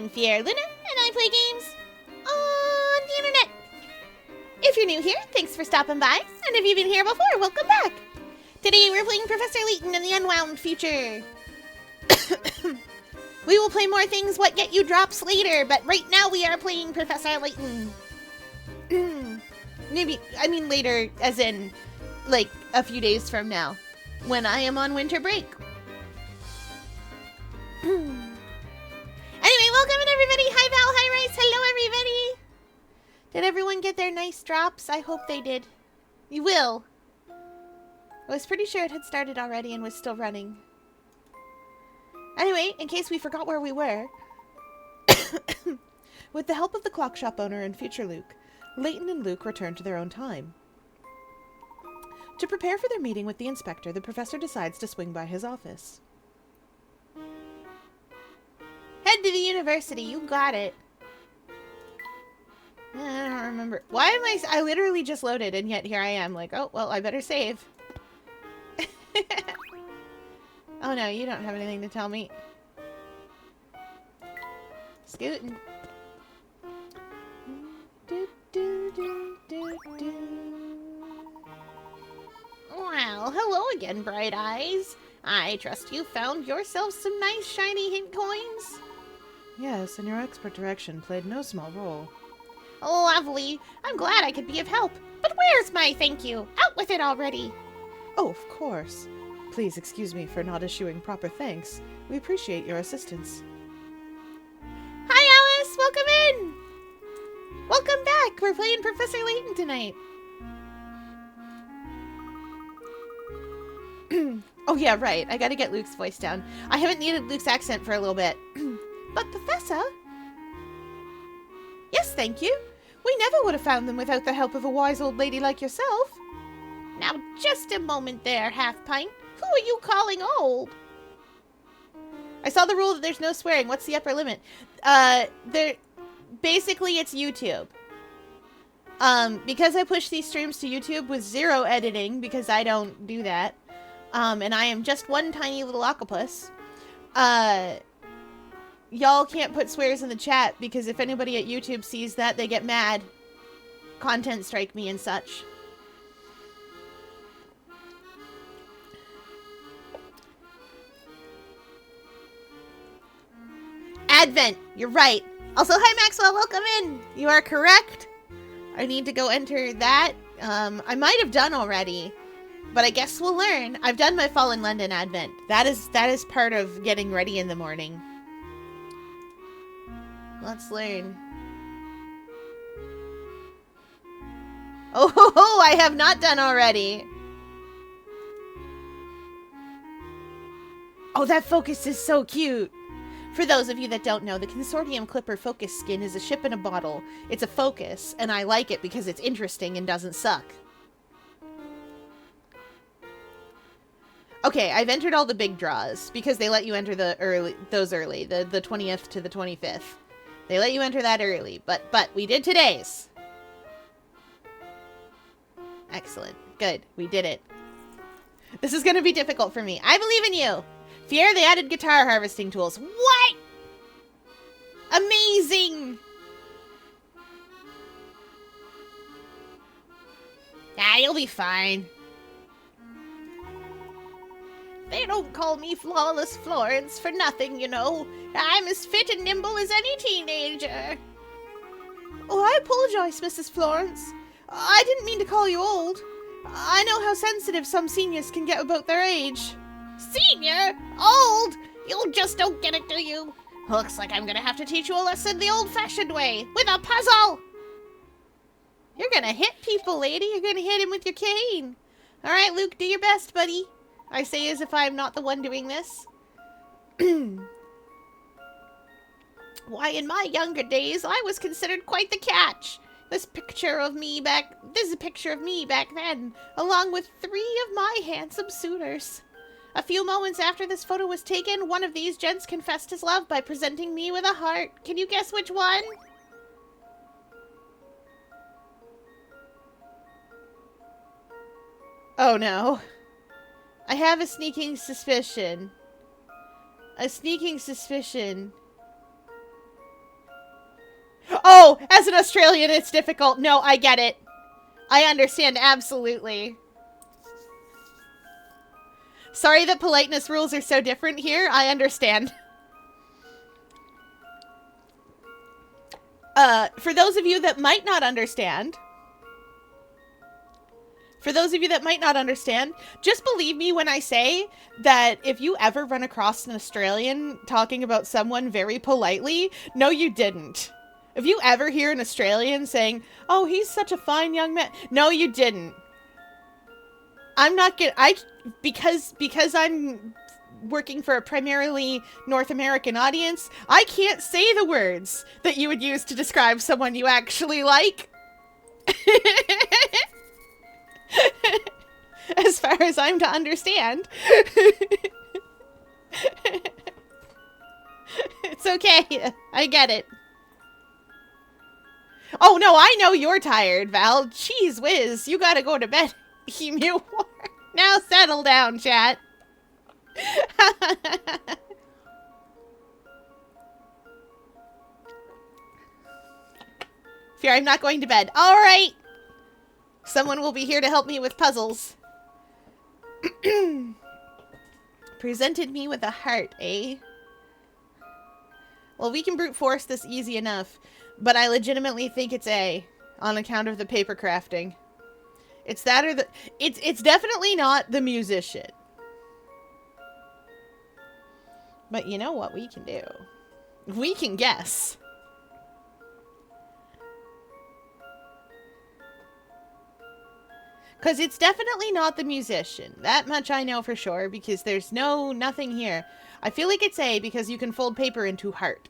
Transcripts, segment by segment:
I'm Fiera Luna, and I play games on the internet. If you're new here, thanks for stopping by, and if you've been here before, welcome back. Today we're playing Professor Layton in the Unwound Future. We will play more things what get you drops later, but right now we are playing Professor Layton. Later, as in, like, a few days from now, when I am on winter break. Anyway, welcome in everybody. Hi Val, hi Rice, hello everybody. Did everyone get their nice drops? I hope they did. You will. I was pretty sure it had started already and was still running. Anyway, in case we forgot where we were, with the help of the clock shop owner and future Luke, Layton and Luke returned to their own time. To prepare for their meeting with the inspector, the professor decides to swing by his office. Head to the university, you got it. I don't remember. Why am I literally just loaded, and yet here I am, like, oh, well, I better save. Oh no, you don't have anything to tell me. Scootin'. Well, hello again, Bright Eyes. I trust you found yourself some nice shiny hint coins. Yes, and your expert direction played no small role. Lovely. I'm glad I could be of help. But where's my thank you? Out with it already. Oh, of course. Please excuse me for not issuing proper thanks. We appreciate your assistance. Hi, Alice. Welcome in. Welcome back. We're playing Professor Layton tonight. Oh, yeah, right. I gotta get Luke's voice down. I haven't needed Luke's accent for a little bit. But, Professor? Yes, thank you. We never would have found them without the help of a wise old lady like yourself. Now, just a moment there, Half-Pint. Who are you calling old? I saw the rule that there's no swearing. What's the upper limit? Basically, it's YouTube. Because I push these streams to YouTube with zero editing, because I don't do that, and I am just one tiny little octopus, y'all can't put swears in the chat, because if anybody at YouTube sees that, they get mad. Content strike me and such. Advent, you're right. Also, hi Maxwell, welcome in. You are correct. I need to go enter that. I might have done already, but I guess we'll learn. I've done my Fall in London Advent. That is part of getting ready in the morning. Let's learn. Oh, I have not done already. Oh, that focus is so cute. For those of you that don't know, the Consortium Clipper Focus skin is a ship in a bottle. It's a focus, and I like it because it's interesting and doesn't suck. Okay, I've entered all the big draws, because they let you enter those early, the 20th to the 25th. They let you enter that early, but we did today's. Excellent. Good. We did it. This is going to be difficult for me. I believe in you. Fiera, they added guitar harvesting tools. What? Amazing. Ah, you'll be fine. They don't call me Flawless Florence for nothing, you know. I'm as fit and nimble as any teenager. Oh, I apologize, Mrs. Florence. I didn't mean to call you old. I know how sensitive some seniors can get about their age. Senior? Old? You just don't get it, do you? Looks like I'm gonna have to teach you a lesson the old-fashioned way, with a puzzle! You're gonna hit people, lady. You're gonna hit him with your cane. Alright, Luke, do your best, buddy. I say as if I'm not the one doing this. Why, in my younger days, I was considered quite the catch. This is a picture of me back then, along with 3 of my handsome suitors. A few moments after this photo was taken, one of these gents confessed his love by presenting me with a heart. Can you guess which one? Oh no. I have a sneaking suspicion. Oh, as an Australian, it's difficult. No, I get it. I understand, absolutely. Sorry that politeness rules are so different here. I understand. For those of you that might not understand, just believe me when I say that if you ever run across an Australian talking about someone very politely, no, you didn't. If you ever hear an Australian saying, "Oh, he's such a fine young man," no, you didn't. I'm not gonna. Because I'm working for a primarily North American audience, I can't say the words that you would use to describe someone you actually like. As far as I'm to understand. It's okay. I get it. Oh, no, I know you're tired, Val. Jeez whiz, you gotta go to bed, Emu. Now settle down, chat. Fear, I'm not going to bed. All right. Someone will be here to help me with puzzles. Presented me with a heart, eh? Well, we can brute force this easy enough, but I legitimately think it's A, on account of the paper crafting. It's that or the... It's definitely not the musician. But you know what we can do? We can guess. Because it's definitely not the musician. That much I know for sure, because there's nothing here. I feel like it's A because you can fold paper into heart.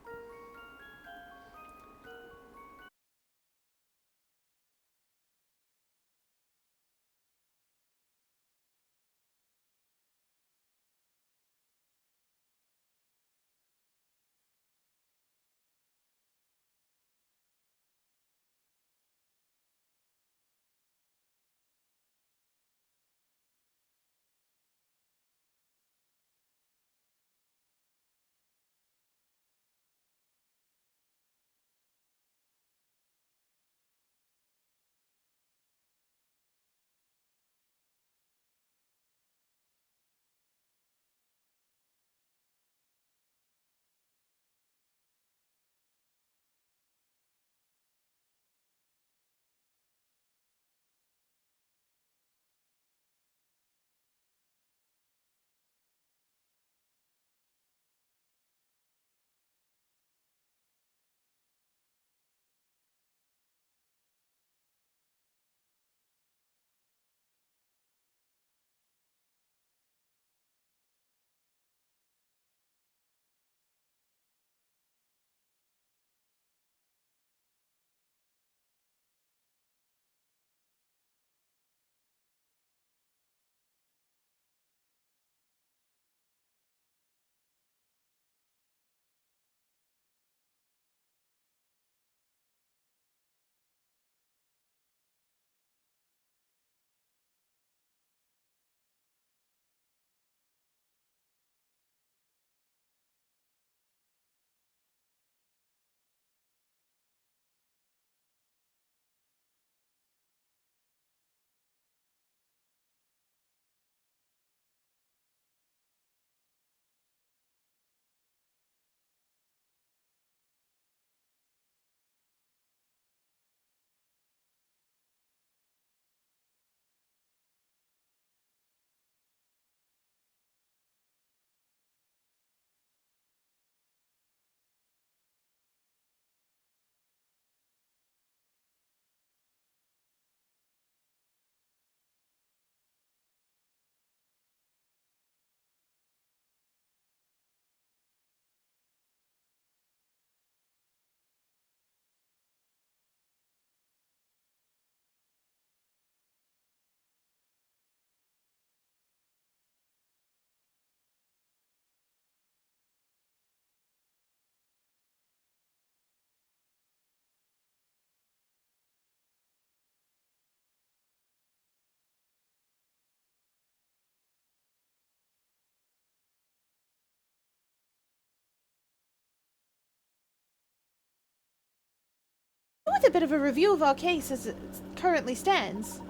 a bit of a review of our case as it currently stands.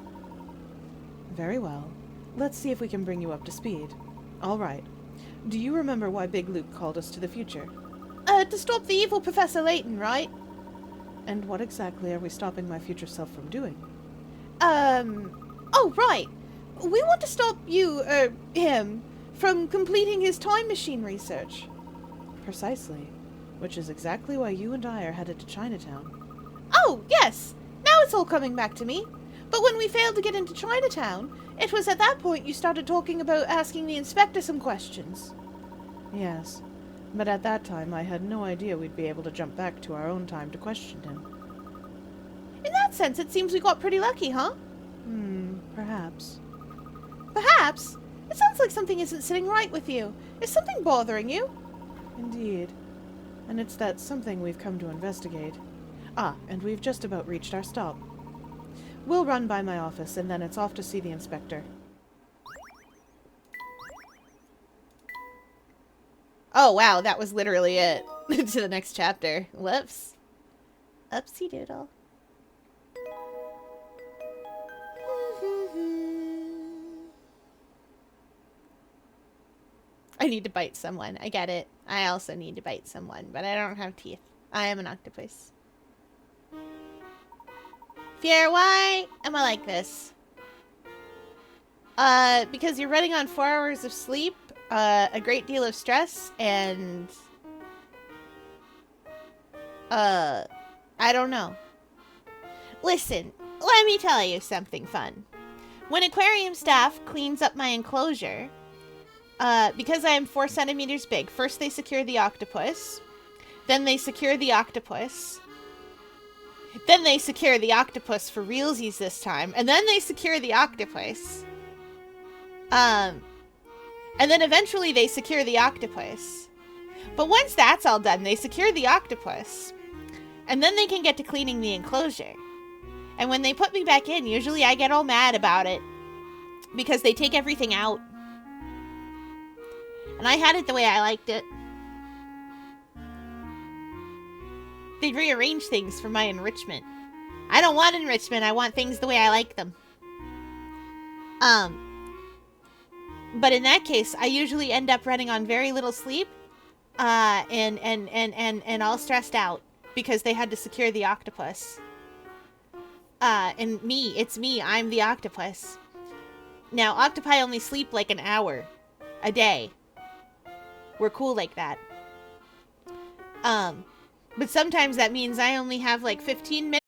Very well. Let's see if we can bring you up to speed. All right. Do you remember why Big Luke called us to the future? To stop the evil Professor Layton, right? And what exactly are we stopping my future self from doing? Oh, right. We want to stop him, from completing his time machine research. Precisely. Which is exactly why you and I are headed to Chinatown. Oh, yes. Now it's all coming back to me. But when we failed to get into Chinatown, it was at that point you started talking about asking the inspector some questions. Yes. But at that time I had no idea we'd be able to jump back to our own time to question him. In that sense, it seems we got pretty lucky, huh? Perhaps. Perhaps. It sounds like something isn't sitting right with you. Is something bothering you? Indeed. And it's that something we've come to investigate. Ah, and we've just about reached our stop. We'll run by my office, and then it's off to see the inspector. Oh, wow, that was literally it. To the next chapter. Whoops. Upsy doodle. I need to bite someone. I get it. I also need to bite someone, but I don't have teeth. I am an octopus. Pierre, why am I like this? Because you're running on 4 hours of sleep, a great deal of stress, and... I don't know. Listen, let me tell you something fun. When aquarium staff cleans up my enclosure, because I am 4 centimeters big, first they secure the octopus, then they secure the octopus, then they secure the octopus for realsies this time, and then they secure the octopus, and then eventually they secure the octopus. But once that's all done, they secure the octopus, and then they can get to cleaning the enclosure. And when they put me back in, usually I get all mad about it, because they take everything out. And I had it the way I liked it. They rearrange things for my enrichment. I don't want enrichment, I want things the way I like them. But in that case, I usually end up running on very little sleep, and all stressed out, because they had to secure the octopus. And it's me, I'm the octopus. Now, octopi only sleep like an hour a day. We're cool like that. But sometimes that means I only have like 15 minutes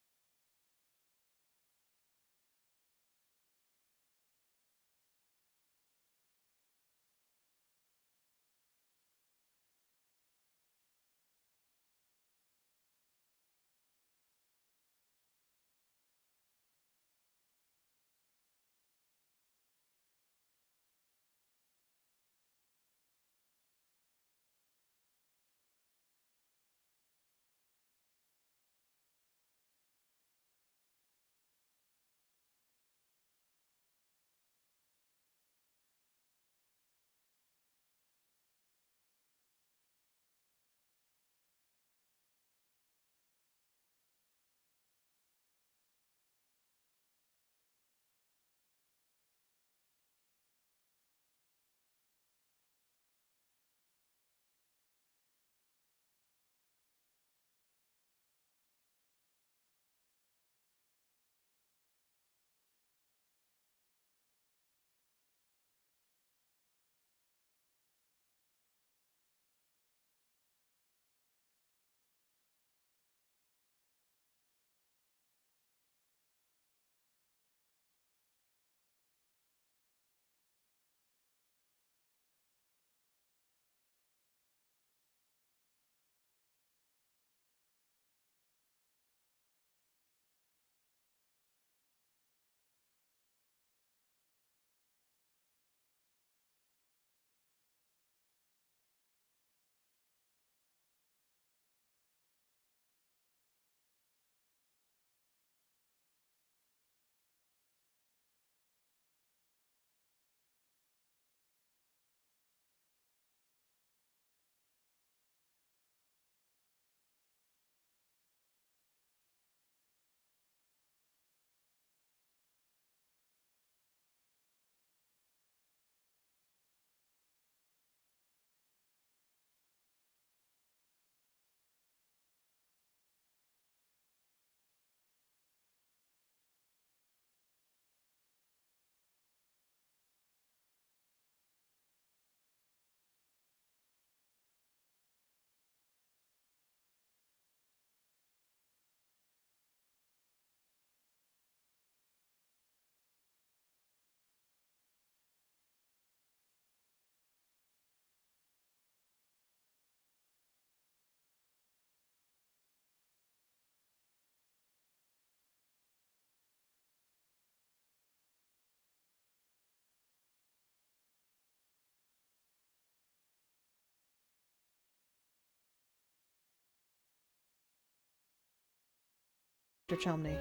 Chelmney.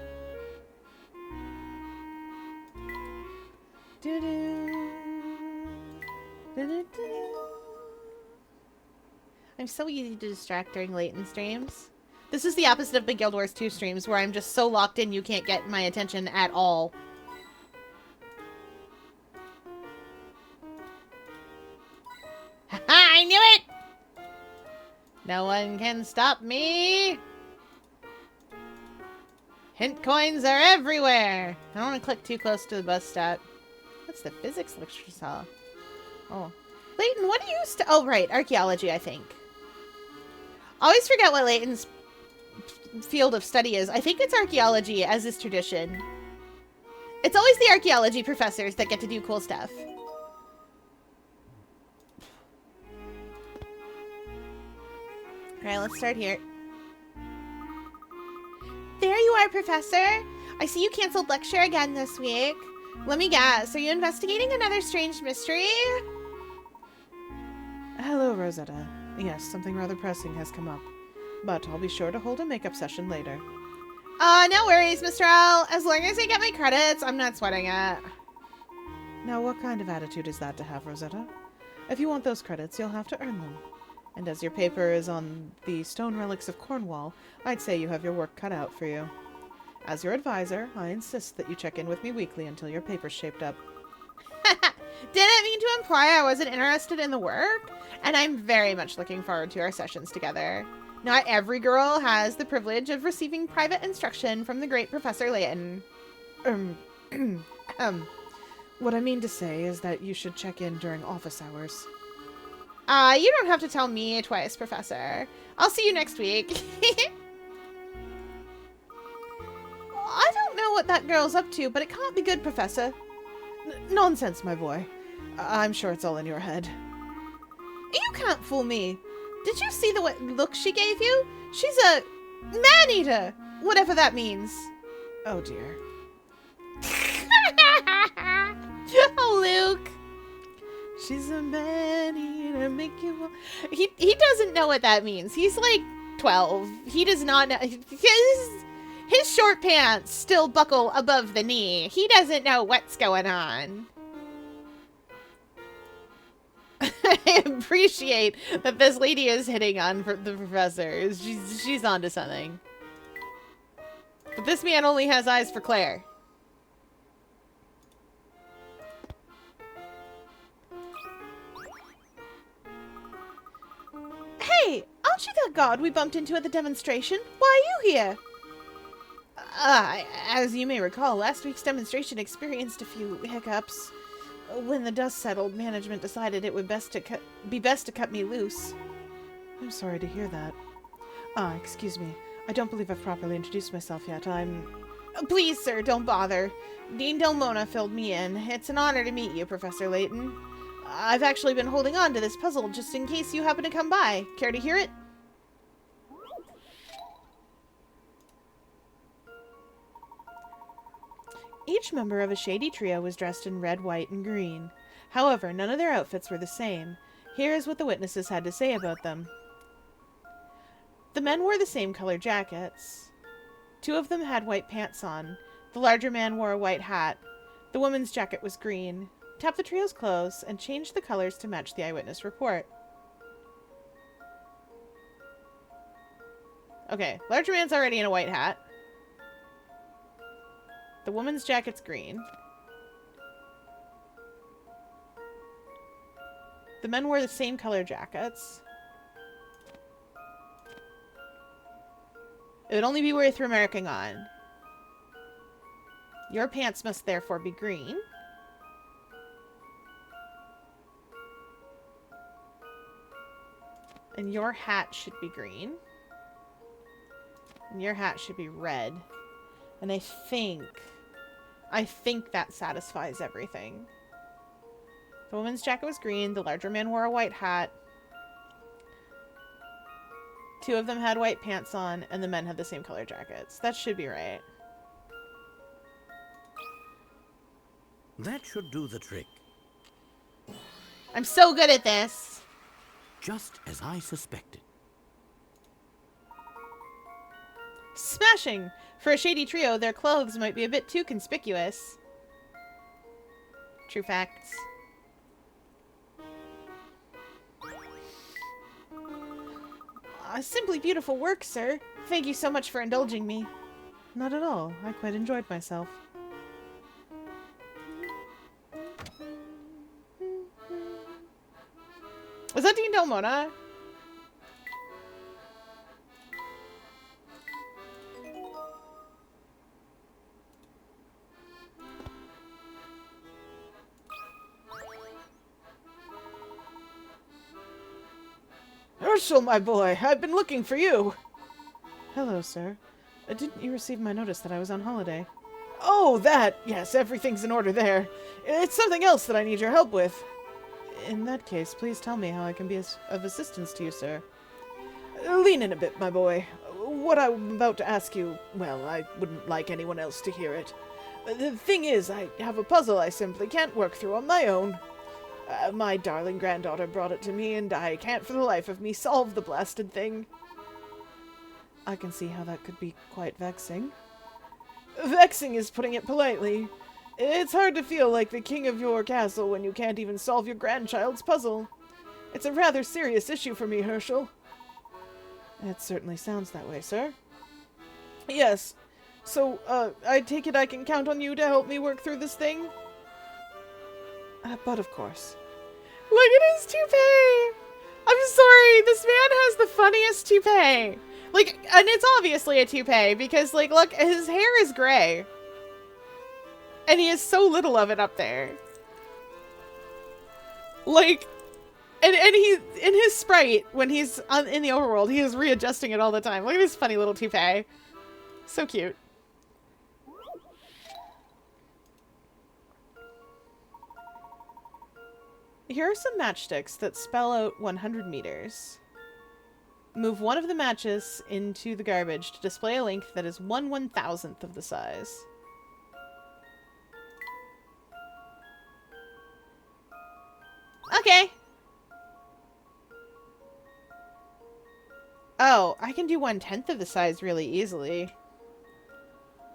Doo-doo. Doo-doo-doo. I'm so easy to distract during Layton streams. This is the opposite of the Guild Wars 2 streams, where I'm just so locked in you can't get my attention at all. Haha, I knew it! No one can stop me! Hint coins are everywhere! I don't want to click too close to the bus stop. What's the physics lecture saw? Oh. Layton, what do you oh, right. Archaeology, I think. Always forget what Layton's field of study is. I think it's archaeology, as is tradition. It's always the archaeology professors that get to do cool stuff. Alright, let's start here. There you are, Professor. I see you canceled lecture again this week. Let me guess, are you investigating another strange mystery? Hello, Rosetta. Yes, something rather pressing has come up. But I'll be sure to hold a makeup session later. No worries, Mr. L. As long as I get my credits, I'm not sweating it. Now, what kind of attitude is that to have, Rosetta? If you want those credits, you'll have to earn them. And as your paper is on the stone relics of Cornwall, I'd say you have your work cut out for you. As your advisor, I insist that you check in with me weekly until your paper's shaped up. Didn't mean to imply I wasn't interested in the work, and I'm very much looking forward to our sessions together. Not every girl has the privilege of receiving private instruction from the great Professor Layton. What I mean to say is that you should check in during office hours. You don't have to tell me twice, Professor. I'll see you next week. I don't know what that girl's up to, but it can't be good, Professor. Nonsense, my boy. I'm sure it's all in your head. You can't fool me. Did you see the look she gave you? She's a man-eater, whatever that means. Oh, dear. Oh, Luke. She's a man-eater, make you want... He doesn't know what that means. He's like 12. He does not know. His short pants still buckle above the knee. He doesn't know what's going on. I appreciate that this lady is hitting on the professor. She's onto something. But this man only has eyes for Claire. Hey, aren't you that god we bumped into at the demonstration? Why are you here? As you may recall, last week's demonstration experienced a few hiccups. When the dust settled, management decided it would be best to cut me loose. I'm sorry to hear that. Excuse me. I don't believe I've properly introduced myself yet. Please, sir, don't bother. Dean Delmona filled me in. It's an honor to meet you, Professor Layton. I've actually been holding on to this puzzle just in case you happen to come by. Care to hear it? Each member of a shady trio was dressed in red, white, and green. However, none of their outfits were the same. Here is what the witnesses had to say about them. The men wore the same colored jackets. 2 of them had white pants on. The larger man wore a white hat. The woman's jacket was green. Tap the trio's clothes and change the colors to match the eyewitness report. Okay, larger man's already in a white hat. The woman's jacket's green. The men wore the same color jackets. It would only be worth remarking on. Your pants must therefore be green. And your hat should be green. And your hat should be red. And I think that satisfies everything. The woman's jacket was green. The larger man wore a white hat. 2 of them had white pants on, and the men had the same color jackets. That should be right. That should do the trick. I'm so good at this. Just as I suspected. Smashing! For a shady trio, their clothes might be a bit too conspicuous. True facts. Simply beautiful work, sir. Thank you so much for indulging me. Not at all. I quite enjoyed myself. Was that Dean Del Mona? Herschel, my boy, I've been looking for you. Hello, sir. Didn't you receive my notice that I was on holiday? Oh, that! Yes, everything's in order there. It's something else that I need your help with. In that case, please tell me how I can be of assistance to you, sir. Lean in a bit, my boy. What I'm about to ask you, well, I wouldn't like anyone else to hear it. The thing is, I have a puzzle I simply can't work through on my own. My darling granddaughter brought it to me, and I can't for the life of me solve the blasted thing. I can see how that could be quite vexing. Vexing is putting it politely. It's hard to feel like the king of your castle when you can't even solve your grandchild's puzzle. It's a rather serious issue for me, Herschel. It certainly sounds that way, sir. Yes. So, I take it I can count on you to help me work through this thing? But of course. Look at his toupee! I'm sorry, this man has the funniest toupee. Like, and it's obviously a toupee because, like, look, his hair is gray. And he has so little of it up there. Like, and he, in his sprite, when he's in the overworld, he is readjusting it all the time. Look at his funny little toupee. So cute. Here are some matchsticks that spell out 100 meters. Move one of the matches into the garbage to display a length that is 1/1000th of the size. Okay. Oh, I can do 1/10 of the size really easily.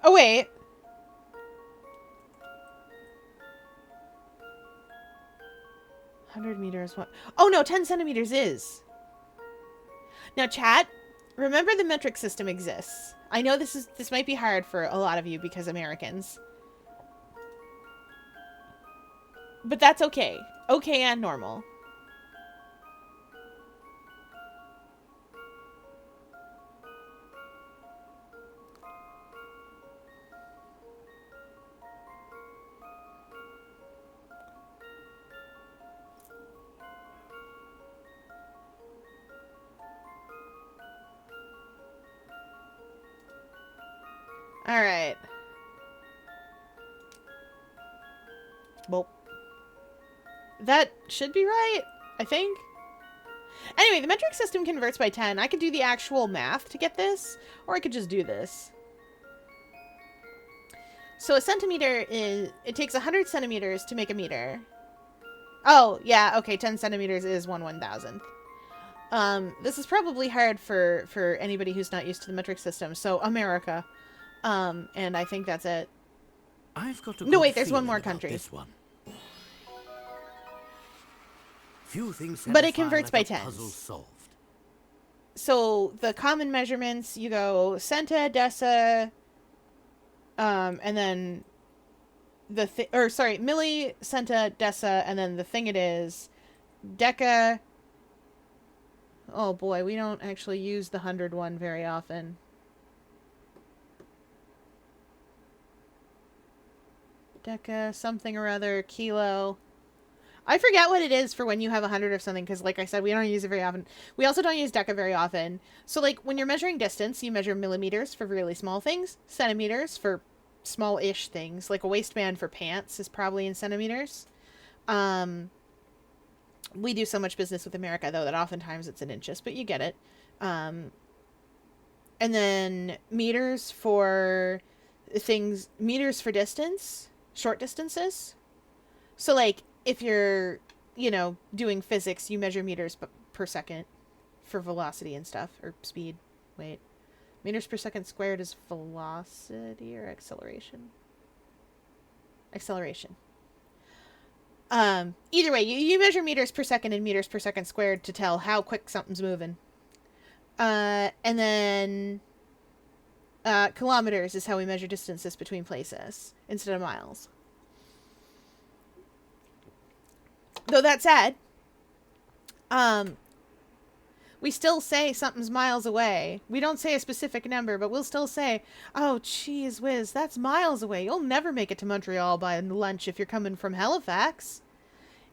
Oh, wait. $100 what? Oh no, 10 centimeters is. Now, chat, remember the metric system exists. I know this might be hard for a lot of you because Americans. But that's okay. Okay and normal. Alright. Well, that should be right, I think. Anyway, the metric system converts by 10. I could do the actual math to get this, or I could just do this. So a centimeter is... It takes 100 centimeters to make a meter. Oh, yeah, okay, 10 centimeters is 1/1000th. This is probably hard for anybody who's not used to the metric system. So, America. And I think that's it. I've got a No, good wait, there's one feeling more about country. This one. Few things But it satisfy converts like by a tens. puzzle solved. So the common measurements, you go centa, deci, and then milli, centa, deci, and then the thing it is, deca. Oh boy, we don't actually use the 100 one very often. Deca, something or other, kilo. I forget what it is for when you have 100 of something, because like I said, we don't use it very often. We also don't use deca very often. So like when you're measuring distance, you measure millimeters for really small things, centimeters for small-ish things, like a waistband for pants is probably in centimeters. We do so much business with America, though, that oftentimes it's in inches, but you get it. And then meters for things, meters for distance, short distances. So like, if you're, doing physics, you measure meters per second for velocity and stuff, or speed. Wait. Meters per second squared is velocity or acceleration? Acceleration. Either way, you measure meters per second and meters per second squared to tell how quick something's moving. And then kilometers is how we measure distances between places instead of miles. Though that said, we still say something's miles away. We don't say a specific number, but we'll still say, oh, geez whiz, that's miles away. You'll never make it to Montreal by lunch if you're coming from Halifax.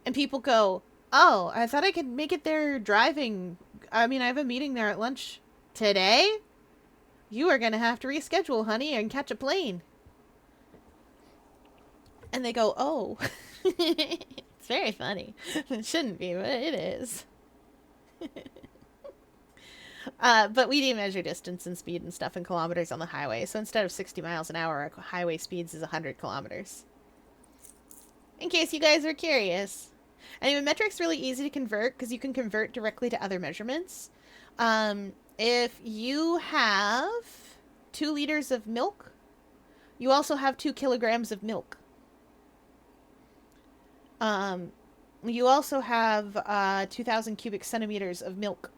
And people go, oh, I thought I could make it there driving. I mean, I have a meeting there at lunch today. You are going to have to reschedule, honey, and catch a plane. And they go, oh. It's very funny. It shouldn't be, but it is. But we do measure distance and speed and stuff in kilometers on the highway. So instead of 60 miles an hour, our highway speeds is 100 kilometers. In case you guys are curious. Anyway, metric's really easy to convert because you can convert directly to other measurements. If you have 2 liters of milk, you also have 2 kilograms of milk. You also have 2,000 cubic centimeters of milk.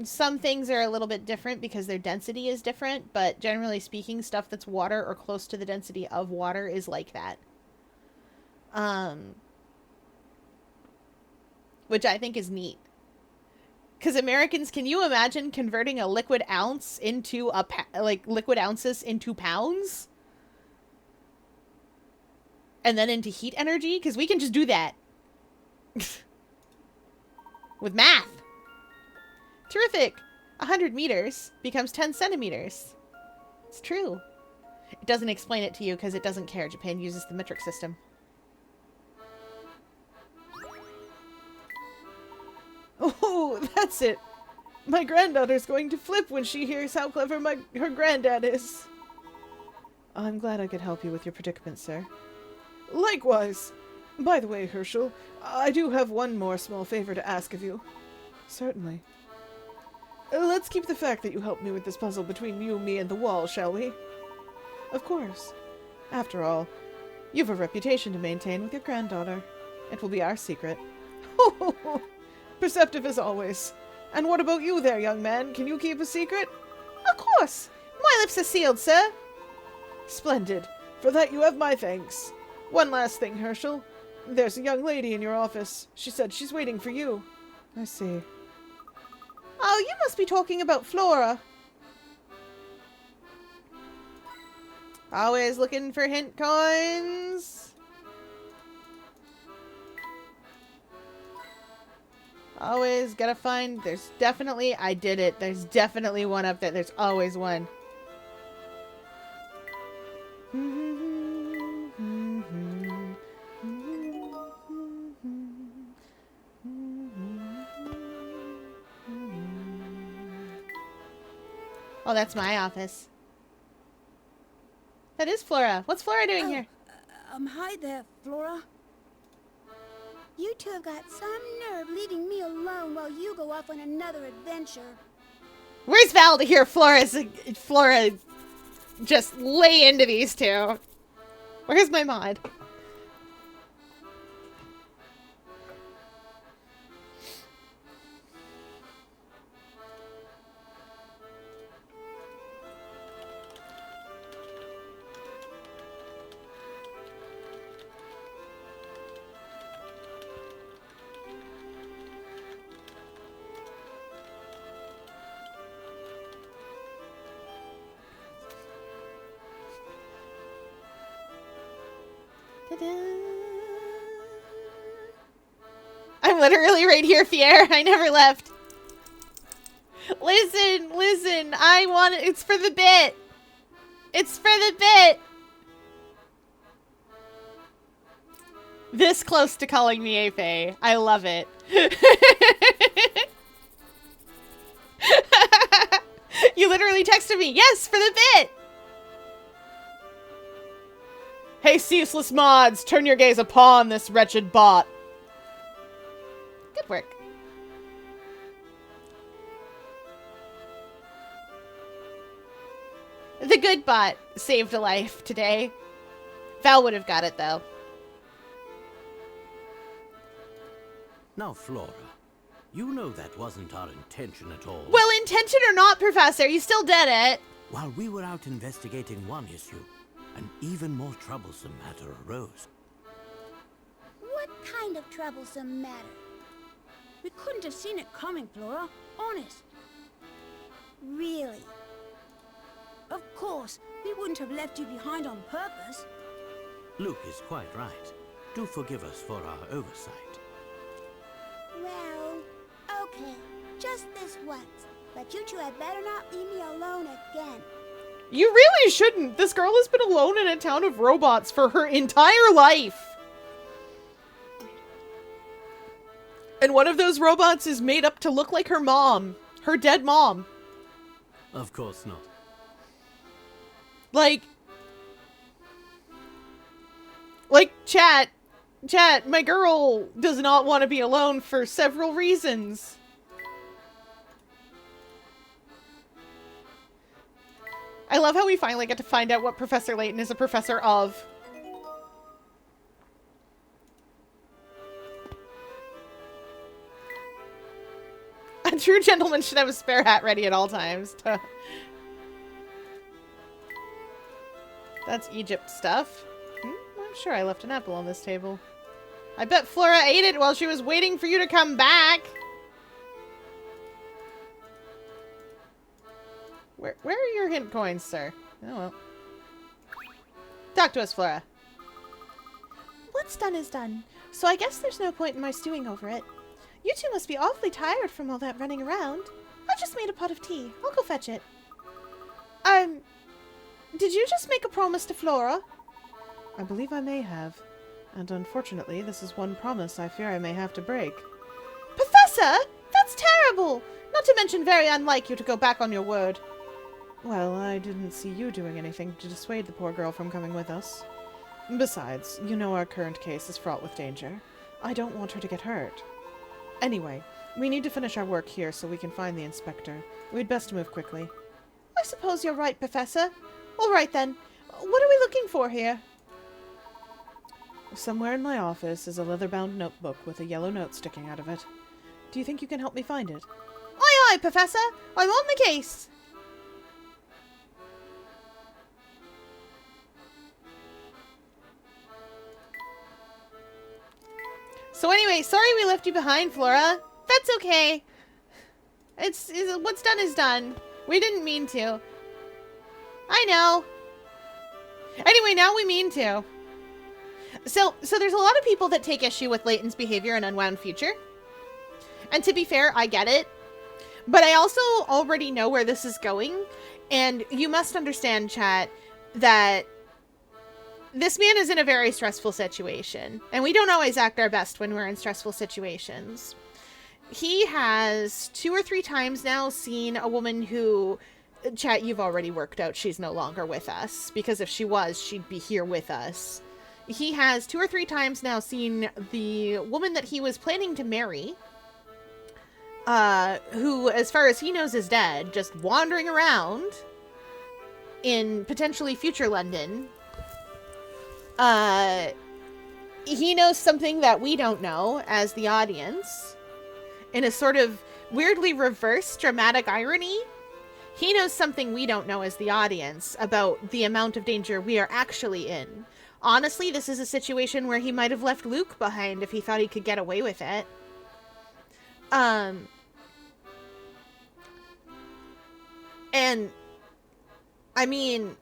Some things are a little bit different because their density is different, but generally speaking, stuff that's water or close to the density of water is like that. Which I think is neat. Because Americans, can you imagine converting a liquid ounce into liquid ounces into pounds? And then into heat energy? Because we can just do that. With math. Terrific. 100 meters becomes 10 centimeters. It's true. It doesn't explain it to you because it doesn't care. Japan uses the metric system. Oh, that's it. My granddaughter's going to flip when she hears how clever her granddad is. I'm glad I could help you with your predicament, sir. Likewise. By the way, Herschel, I do have one more small favor to ask of you. Certainly. Let's keep the fact that you helped me with this puzzle between you, me, and the wall, shall we? Of course. After all, you've a reputation to maintain with your granddaughter. It will be our secret. Perceptive as always. And what about you there, young man? Can you keep a secret? Of course. My lips are sealed, sir. Splendid. For that you have my thanks. One last thing, Herschel. There's a young lady in your office. She said she's waiting for you. I see. Oh, you must be talking about Flora. Always looking for hint coins. Always gotta find. There's definitely. I did it. There's definitely one up there. There's always one. Oh, that's my office. That is Flora. What's Flora doing here? Hi there, Flora. You two have got some nerve leaving me alone while you go off on another adventure. Where's Val to hear Flora just lay into these two? Where's my mod? I'm literally right here, Fier. I never left. Listen. I want it. It's for the bit. It's for the bit. This close to calling me Ape. I love it. You literally texted me. Yes, for the bit. Hey, ceaseless mods, turn your gaze upon this wretched bot. Good work. The good bot saved a life today. Val would have got it, though. Now, Flora, you know that wasn't our intention at all. Well, intention or not, Professor, you still did it. While we were out investigating one issue, an even more troublesome matter arose. What kind of troublesome matter? We couldn't have seen it coming, Flora. Honest. Really? Of course, we wouldn't have left you behind on purpose. Luke is quite right. Do forgive us for our oversight. Well, okay. Just this once. But you two had better not leave me alone again. You really shouldn't. This girl has been alone in a town of robots for her entire life. And one of those robots is made up to look like her mom. Her dead mom. Of course not. Like, chat, my girl does not want to be alone for several reasons. I love how we finally get to find out what Professor Layton is a professor of. A true gentleman should have a spare hat ready at all times. That's Egypt stuff. I'm sure I left an apple on this table. I bet Flora ate it while she was waiting for you to come back. Where are your hint coins, sir? Oh well. Talk to us, Flora. What's done is done, so I guess there's no point in my stewing over it. You two must be awfully tired from all that running around. I just made a pot of tea. I'll go fetch it. Did you just make a promise to Flora? I believe I may have. And unfortunately, this is one promise I fear I may have to break. Professor! That's terrible! Not to mention very unlike you to go back on your word. Well, I didn't see you doing anything to dissuade the poor girl from coming with us. Besides, you know our current case is fraught with danger. I don't want her to get hurt. Anyway, we need to finish our work here so we can find the inspector. We'd best move quickly. I suppose you're right, Professor. All right, then. What are we looking for here? Somewhere in my office is a leather-bound notebook with a yellow note sticking out of it. Do you think you can help me find it? Aye, aye, Professor. I'm on the case. So anyway, sorry we left you behind, Flora. That's okay. It's what's done is done. We didn't mean to. I know. Anyway, now we mean to. So there's a lot of people that take issue with Layton's behavior in Unwound Future. And to be fair, I get it. But I also already know where this is going. And you must understand, chat, that this man is in a very stressful situation. And we don't always act our best when we're in stressful situations. He has 2 or 3 times now seen a woman who... Chat, you've already worked out she's no longer with us. Because if she was, she'd be here with us. He has 2 or 3 times now seen the woman that he was planning to marry, who, as far as he knows, is dead, just wandering around in potentially future London. He knows something that we don't know as the audience. In a sort of weirdly reverse dramatic irony, he knows something we don't know as the audience about the amount of danger we are actually in. Honestly, this is a situation where he might have left Luke behind if he thought he could get away with it. And, I mean,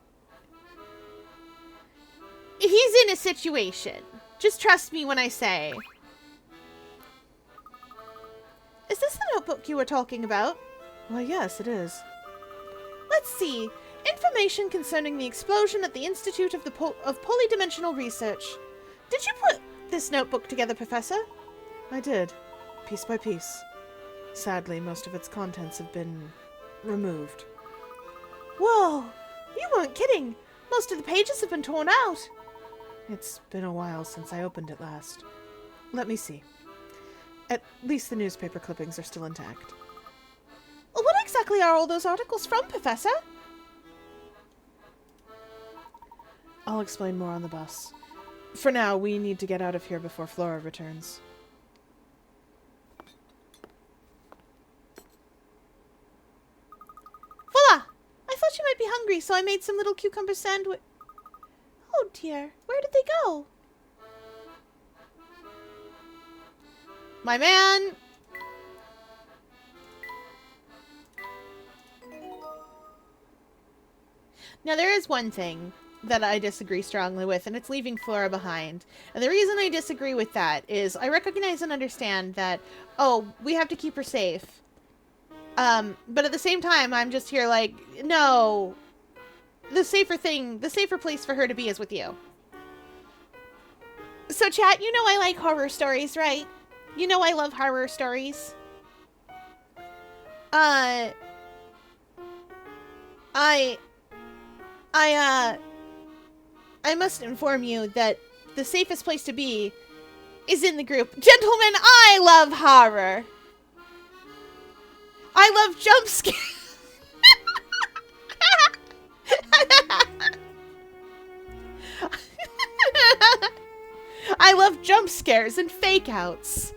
he's in a situation. Just trust me when I say. Is this the notebook you were talking about? Why, yes, it is. Let's see. Information concerning the explosion at the Institute of Polydimensional Research. Did you put this notebook together, Professor? I did, piece by piece. Sadly, most of its contents have been removed. Whoa! You weren't kidding! Most of the pages have been torn out! It's been a while since I opened it last. Let me see. At least the newspaper clippings are still intact. What exactly are all those articles from, Professor? I'll explain more on the bus. For now, we need to get out of here before Flora returns. Voila! I thought you might be hungry, so I made some little cucumber sandwich. Oh dear, where did they go? My man! Now there is one thing that I disagree strongly with, and it's leaving Flora behind. And the reason I disagree with that is I recognize and understand that, oh, we have to keep her safe. But at the same time, I'm just here like, no, the safer place for her to be is with you. So chat, you know I like horror stories, right? You know I love horror stories. I must inform you that the safest place to be is in the group. Gentlemen, I love horror. I love jump scares. I love jump scares and fake outs.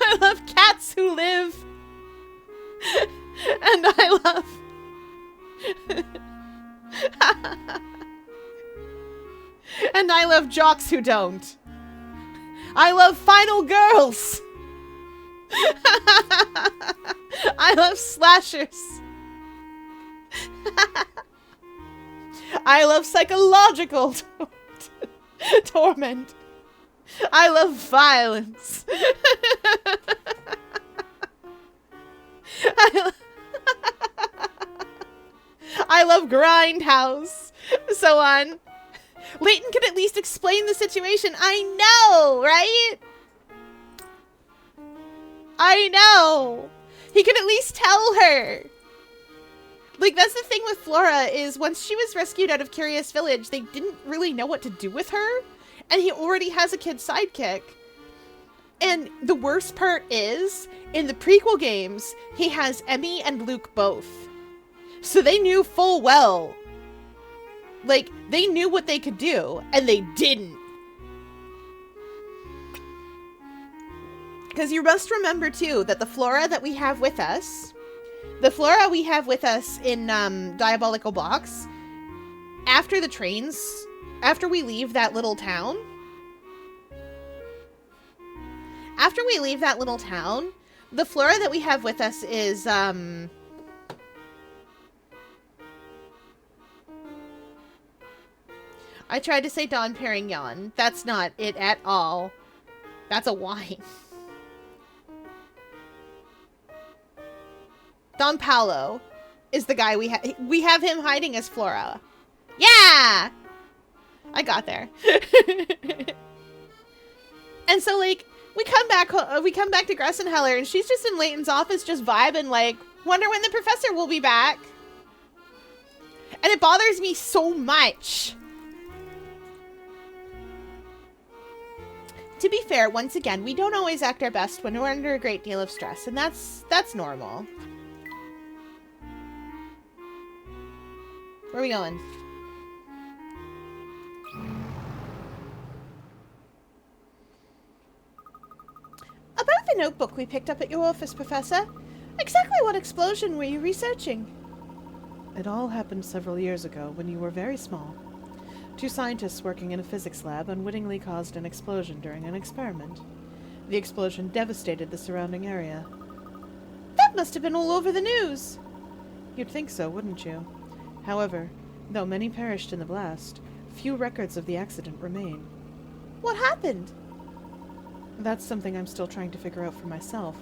I love cats who live. And I love... and I love jocks who don't. I love final girls. I love slashers. I love psychological torment. I love violence. I love Grindhouse. So on. Leighton can at least explain the situation. I know, right? I know. He can at least tell her. Like, that's the thing with Flora, is once she was rescued out of Curious Village, they didn't really know what to do with her. And he already has a kid sidekick. And the worst part is, in the prequel games, he has Emmy and Luke both. So they knew full well. Like, they knew what they could do, and they didn't. Because you must remember, too, that the Flora that we have with us... The Flora we have with us in Diabolical Box, after the trains, after we leave that little town, the Flora that we have with us is, I tried to say Dom Perignon. That's not it at all. That's a wine. Don Paolo is the guy we have him hiding as Flora. Yeah! I got there. And so, like, we come back to Gressenheller, and she's just in Leighton's office just vibing, like, wonder when the professor will be back. And it bothers me so much. To be fair, once again, we don't always act our best when we're under a great deal of stress, and that's normal. Where are we going? About the notebook we picked up at your office, Professor. Exactly what explosion were you researching? It all happened several years ago when you were very small. 2 scientists working in a physics lab unwittingly caused an explosion during an experiment. The explosion devastated the surrounding area. That must have been all over the news. You'd think so, wouldn't you? However, though many perished in the blast, few records of the accident remain. What happened? That's something I'm still trying to figure out for myself.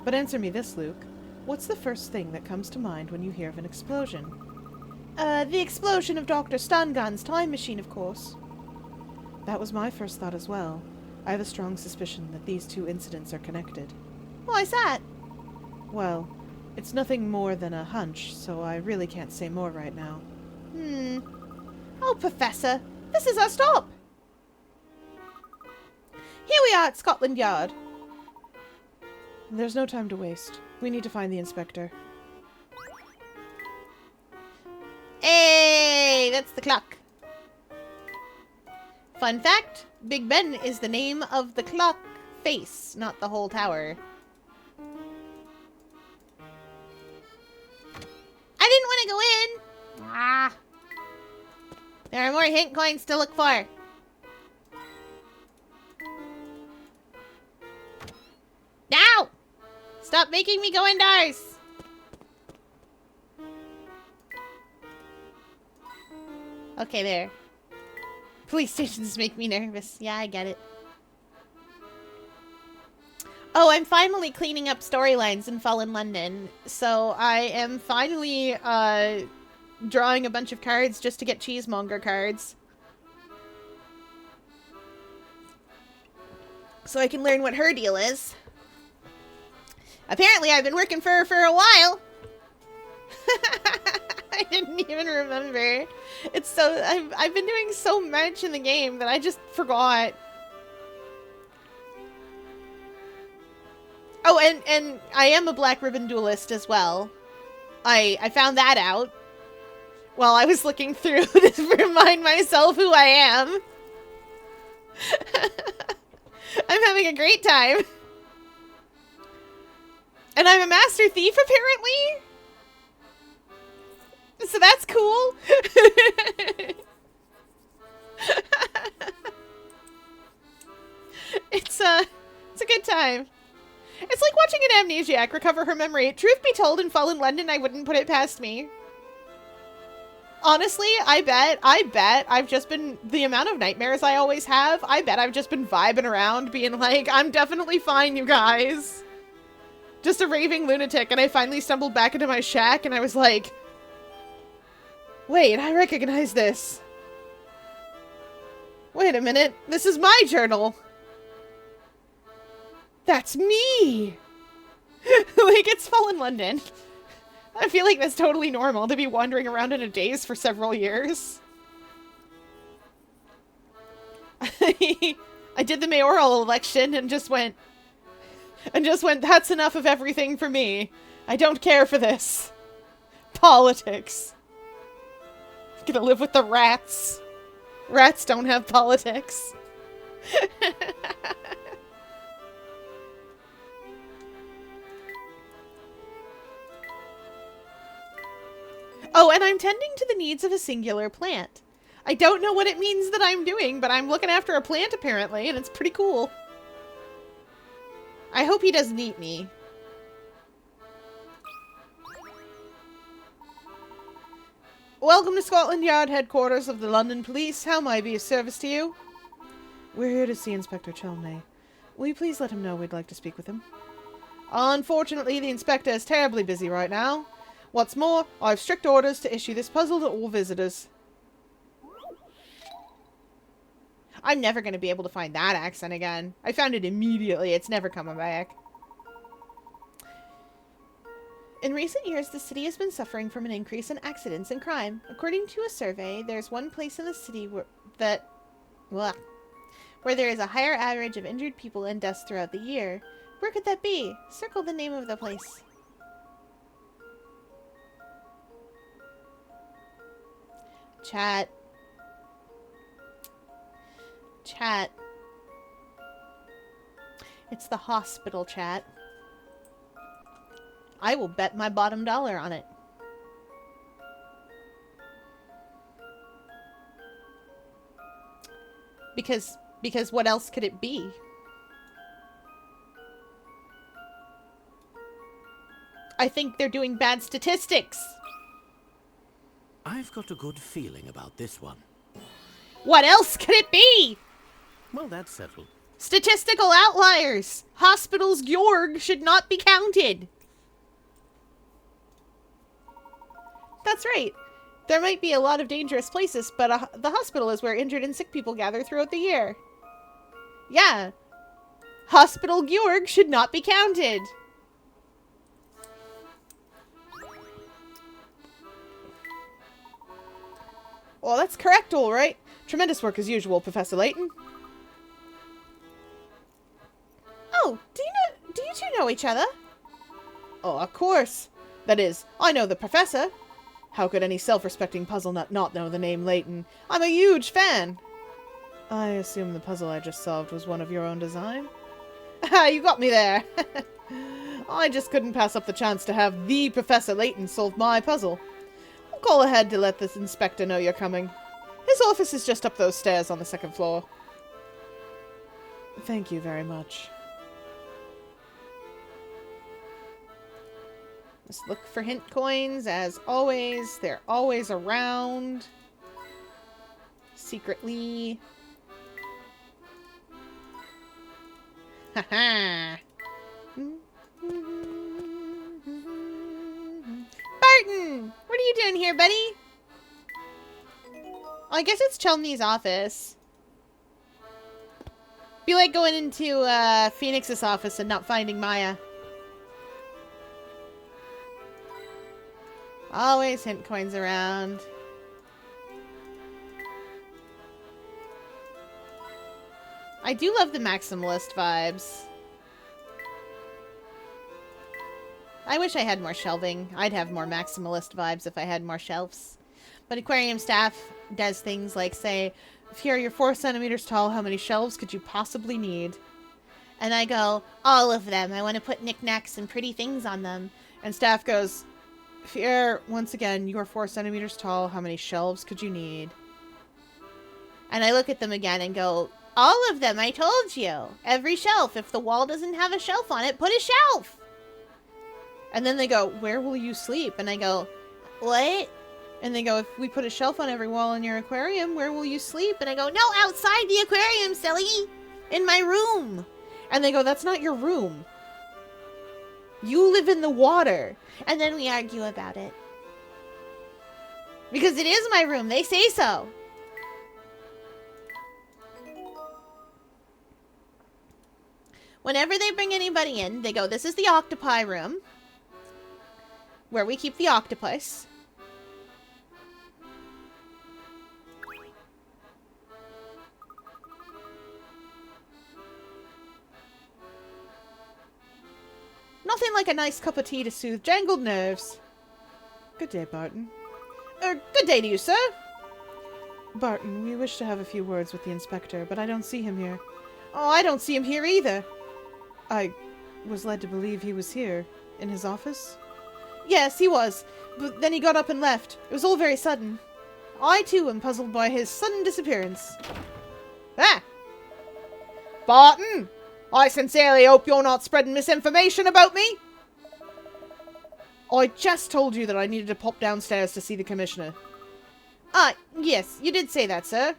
But answer me this, Luke. What's the first thing that comes to mind when you hear of an explosion? The explosion of Dr. Stungun's time machine, of course. That was my first thought as well. I have a strong suspicion that these 2 incidents are connected. Why's that? Well, it's nothing more than a hunch, so I really can't say more right now. Oh, Professor, this is our stop. Here we are at Scotland Yard. There's no time to waste. We need to find the inspector. Hey, that's the clock. Fun fact, Big Ben is the name of the clock face, not the whole tower. I didn't want to go in. Ah. There are more hint coins to look for. Now! Stop making me go indoors. Okay, there. Police stations make me nervous. Yeah, I get it. Oh, I'm finally cleaning up storylines in Fallen London. So I am finally drawing a bunch of cards just to get cheesemonger cards. So I can learn what her deal is. Apparently I've been working for her for a while. I didn't even remember. It's so... I've been doing so much in the game that I just forgot. Oh, and I am a Black Ribbon duelist as well. I found that out while I was looking through to remind myself who I am. I'm having a great time. And I'm a master thief, apparently? So that's cool. It's a good time. It's like watching an amnesiac recover her memory. Truth be told, in Fallen London, I wouldn't put it past me. Honestly, I bet I've just been, the amount of nightmares I always have, I bet I've just been vibing around being like, I'm definitely fine, you guys. Just a raving lunatic, and I finally stumbled back into my shack, and I was like, wait, I recognize this. Wait a minute, this is my journal. That's me! Like, it's Fallen London. I feel like that's totally normal to be wandering around in a daze for several years. I did the mayoral election and just went, that's enough of everything for me. I don't care for this. Politics. I'm gonna live with the rats. Rats don't have politics. Oh, and I'm tending to the needs of a singular plant. I don't know what it means that I'm doing, but I'm looking after a plant apparently, and it's pretty cool. I hope he doesn't eat me. Welcome to Scotland Yard headquarters of the London Police. How may I be of service to you? We're here to see Inspector Chelmney. Will you please let him know we'd like to speak with him? Unfortunately, the inspector is terribly busy right now. What's more, I have strict orders to issue this puzzle to all visitors. I'm never going to be able to find that accent again. I found it immediately. It's never coming back. In recent years, the city has been suffering from an increase in accidents and crime. According to a survey, there's one place in the city where there is a higher average of injured people and deaths throughout the year. Where could that be? Circle the name of the place. Chat. Chat. It's the hospital, chat. I will bet my bottom dollar on it. Because what else could it be? I think they're doing bad statistics. I've got a good feeling about this one. What else could it be? Well, that's settled. Statistical outliers. Hospitals Georg should not be counted. That's right. There might be a lot of dangerous places, but the hospital is where injured and sick people gather throughout the year. Yeah. Hospital Georg should not be counted. Well, that's correct, all right. Tremendous work as usual, Professor Layton. Oh, do you two know each other? Oh, of course. That is, I know the professor. How could any self-respecting puzzle nut not know the name Layton? I'm a huge fan! I assume the puzzle I just solved was one of your own design? Ah, you got me there! I just couldn't pass up the chance to have the Professor Layton solve my puzzle. I'll call ahead to let this inspector know you're coming. His office is just up those stairs on the second floor. Thank you very much. Just look for hint coins, as always. They're always around. Secretly. Haha. Barton! What are you doing here, buddy? Oh, I guess it's Chelmney's office. Be like going into Phoenix's office and not finding Maya. Always hint coins around. I do love the maximalist vibes. I wish I had more shelving. I'd have more maximalist vibes if I had more shelves. But aquarium staff does things like say, if you're 4 centimeters tall, how many shelves could you possibly need? And I go, all of them. I want to put knickknacks and pretty things on them. And staff goes, if you're, once again, you're 4 centimeters tall, how many shelves could you need? And I look at them again and go, all of them, I told you. Every shelf. If the wall doesn't have a shelf on it, put a shelf. And then they go, where will you sleep? And I go, what? And they go, if we put a shelf on every wall in your aquarium, where will you sleep? And I go, no, outside the aquarium, silly. In my room. And they go, that's not your room. You live in the water. And then we argue about it. Because it is my room. They say so. Whenever they bring anybody in, they go, this is the octopi room. Where we keep the octopus. Nothing like a nice cup of tea to soothe jangled nerves. Good day, Barton. Good day to you, sir. Barton, we wish to have a few words with the inspector, but I don't see him here. Oh, I don't see him here either. I was led to believe he was here. In his office? Yes, he was. But then he got up and left. It was all very sudden. I, too, am puzzled by his sudden disappearance. Ah! Barton! I sincerely hope you're not spreading misinformation about me. I just told you that I needed to pop downstairs to see the commissioner. Ah, yes, you did say that, sir.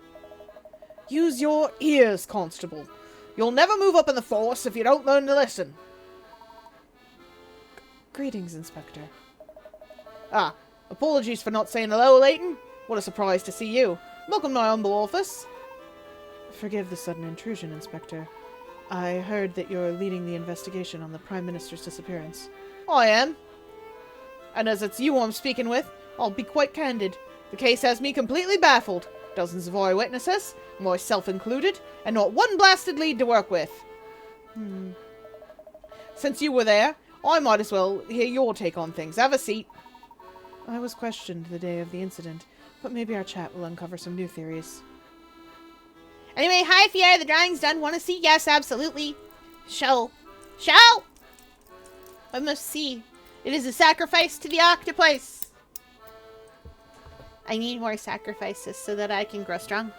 Use your ears, Constable. You'll never move up in the force if you don't learn to listen. Greetings, Inspector. Ah, apologies for not saying hello, Layton. What a surprise to see you. Welcome to my humble office. Forgive the sudden intrusion, Inspector. I heard that you're leading the investigation on the Prime Minister's disappearance. I am. And as it's you I'm speaking with, I'll be quite candid. The case has me completely baffled. Dozens of eyewitnesses, myself included, and not one blasted lead to work with. Since you were there, I might as well hear your take on things. Have a seat. I was questioned the day of the incident, but maybe our chat will uncover some new theories. Anyway, hi Fiera, the drawing's done. Want to see? Yes, absolutely. Show. Show! I must see. It is a sacrifice to the octopus. I need more sacrifices so that I can grow strong.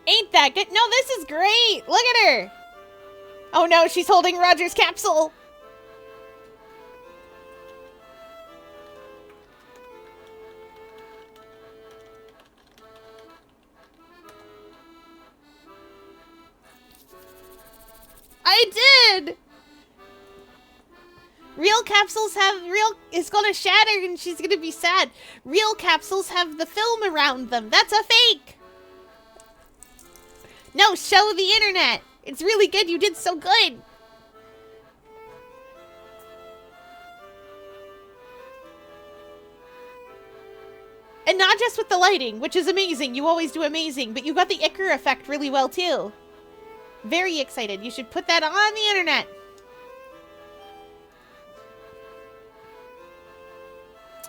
Ain't that good? No, this is great. Look at her. Oh no, she's holding Roger's capsule. I did! Real capsules have it's gonna shatter and she's gonna be sad. Real capsules have the film around them. That's a fake! No, show the internet! It's really good, you did so good! And not just with the lighting, which is amazing. You always do amazing, but you got the Icar effect really well too. Very excited. You should put that on the internet.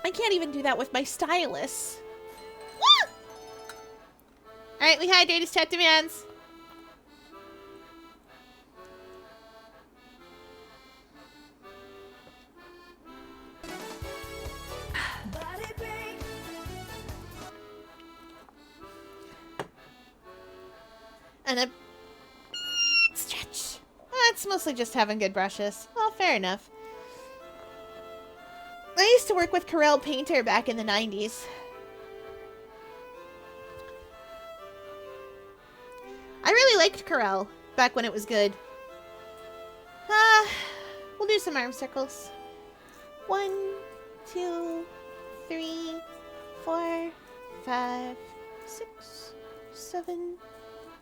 I can't even do that with my stylus. Woo! Alright, we hydrated chat demands. And a stretch. It's mostly just having good brushes. Well, fair enough. I used to work with Corel Painter back in the 90s. I really liked Corel back when it was good. We'll do some arm circles. 1, 2, 3, 4, 5, 6, 7,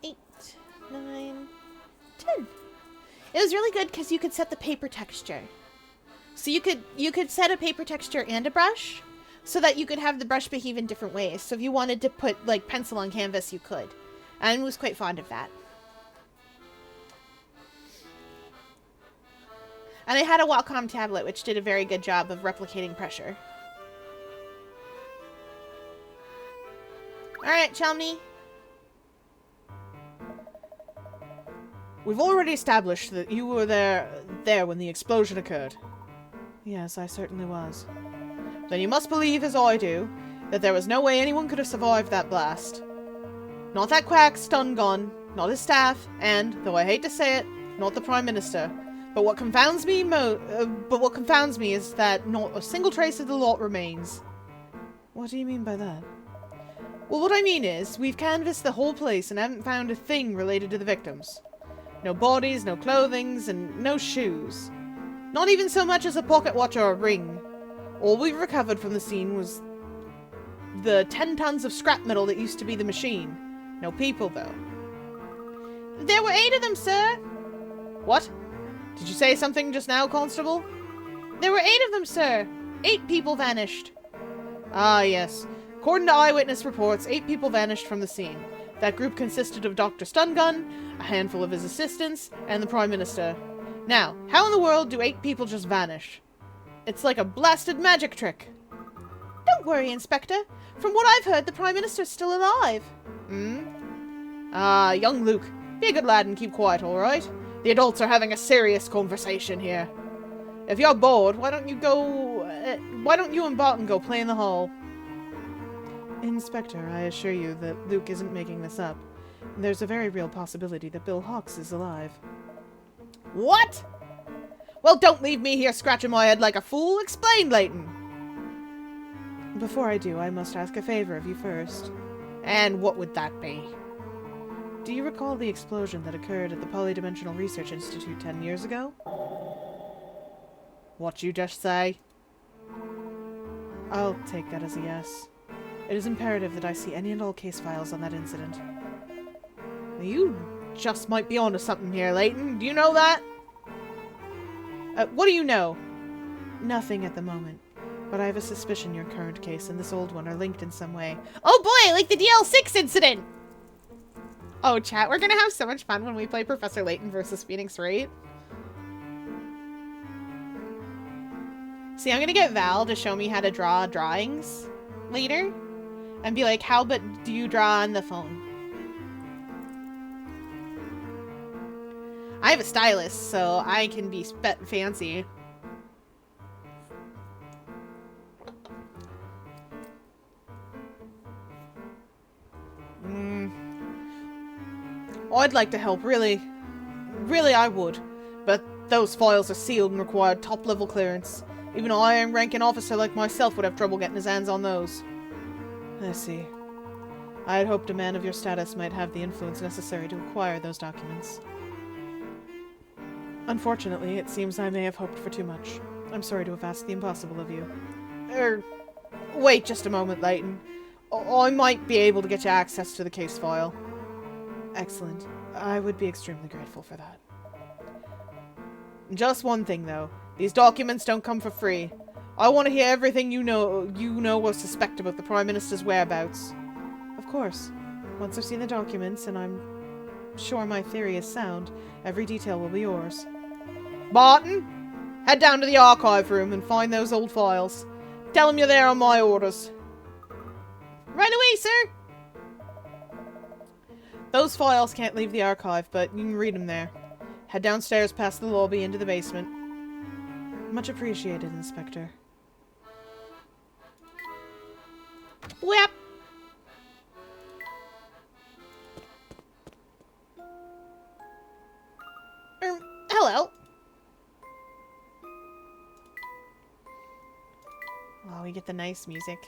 8, 9, 10. It was really good because you could set the paper texture. So you could set a paper texture and a brush so that you could have the brush behave in different ways. So if you wanted to put like pencil on canvas, you could. And I was quite fond of that. And I had a Wacom tablet which did a very good job of replicating pressure. Alright, Chelmney. We've already established that you were there when the explosion occurred. Yes, I certainly was. Then you must believe, as I do, that there was no way anyone could have survived that blast. Not that quack stun gun, not his staff, and, though I hate to say it, not the Prime Minister. But what confounds me is that not a single trace of the lot remains. What do you mean by that? Well, what I mean is, we've canvassed the whole place and haven't found a thing related to the victims. No bodies, no clothing, and no shoes. Not even so much as a pocket watch or a ring. All we've recovered from the scene was the 10 tons of scrap metal that used to be the machine. No people, though. There were 8 of them, sir. What? Did you say something just now, Constable? There were 8 of them, sir. 8 people vanished. Ah, yes. According to eyewitness reports, 8 people vanished from the scene. That group consisted of Dr. Stungun, a handful of his assistants, and the Prime Minister. Now, how in the world do 8 people just vanish? It's like a blasted magic trick. Don't worry, Inspector. From what I've heard, the Prime Minister's still alive. Ah, young Luke. Be a good lad and keep quiet, alright? The adults are having a serious conversation here. If you're bored, why don't you and Barton go play in the hall? Inspector, I assure you that Luke isn't making this up. There's a very real possibility that Bill Hawks is alive. What? Well, don't leave me here scratching my head like a fool. Explain, Layton. Before I do, I must ask a favor of you first. And what would that be? Do you recall the explosion that occurred at the Polydimensional Research Institute 10 years ago? What you just say? I'll take that as a yes. It is imperative that I see any and all case files on that incident. You just might be onto something here, Layton. Do you know that? What do you know? Nothing at the moment. But I have a suspicion your current case and this old one are linked in some way. Oh boy, like the DL6 incident! Oh, chat, we're gonna have so much fun when we play Professor Layton versus Phoenix Wright. See, I'm gonna get Val to show me how to draw drawings later. And be like, how but do you draw on the phone? I have a stylus, so I can be fancy. I'd like to help, really. Really, I would. But those files are sealed and require top-level clearance. Even an iron-ranking officer like myself would have trouble getting his hands on those. I see. I had hoped a man of your status might have the influence necessary to acquire those documents. Unfortunately, it seems I may have hoped for too much. I'm sorry to have asked the impossible of you. Wait just a moment, Layton. I might be able to get you access to the case file. Excellent. I would be extremely grateful for that. Just one thing, though. These documents don't come for free. I want to hear everything you know or suspect about the Prime Minister's whereabouts. Of course. Once I've seen the documents and I'm sure my theory is sound, every detail will be yours. Barton, head down to the archive room and find those old files. Tell them you're there on my orders. Right away, sir! Those files can't leave the archive, but you can read them there. Head downstairs past the lobby into the basement. Much appreciated, Inspector. Whip! Hello. Oh, we get the nice music.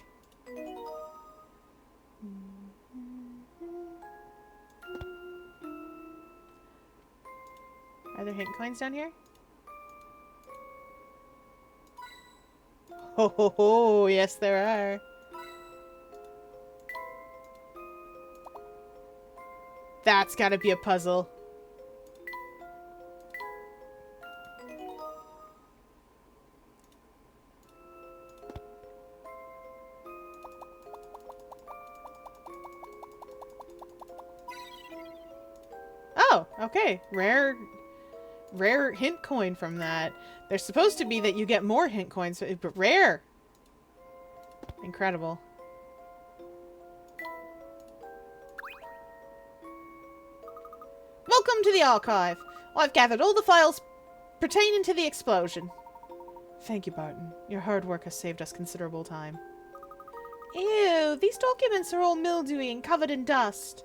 Are there hint coins down here? Ho ho ho, yes there are. That's gotta be a puzzle. Oh, okay. Rare hint coin from that. There's supposed to be that you get more hint coins, but rare. Incredible. Welcome to the archive. I've gathered all the files pertaining to the explosion. Thank you, Barton. Your hard work has saved us considerable time. Ew, these documents are all mildewy and covered in dust.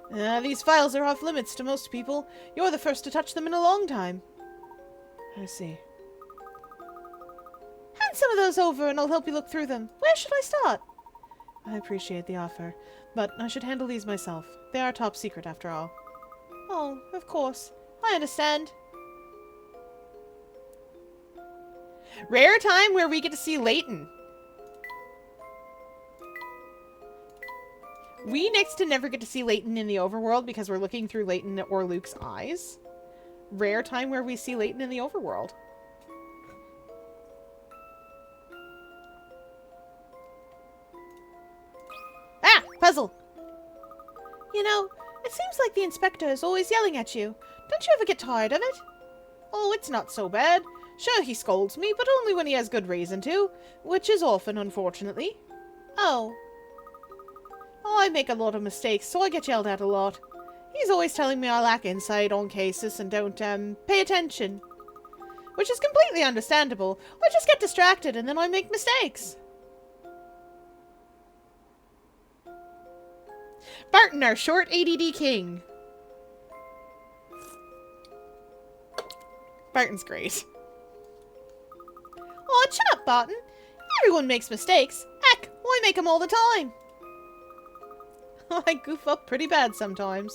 These files are off limits to most people. You're the first to touch them in a long time. I see. Hand some of those over and I'll help you look through them. Where should I start? I appreciate the offer, but I should handle these myself. They are top secret after all. Oh, of course. I understand. Rare time where we get to see Layton. We next to never get to see Layton in the overworld because we're looking through Layton or Luke's eyes. Rare time where we see Layton in the overworld. Ah! Puzzle! You know, it seems like the inspector is always yelling at you. Don't you ever get tired of it? Oh, it's not so bad. Sure, he scolds me, but only when he has good reason to, which is often, unfortunately. Oh. Oh, I make a lot of mistakes, so I get yelled at a lot. He's always telling me I lack insight on cases and don't, pay attention. Which is completely understandable. I just get distracted and then I make mistakes. Barton, our short ADD king. Barton's great. Oh, shut up, Barton. Everyone makes mistakes. Heck, I make them all the time. I goof up pretty bad sometimes.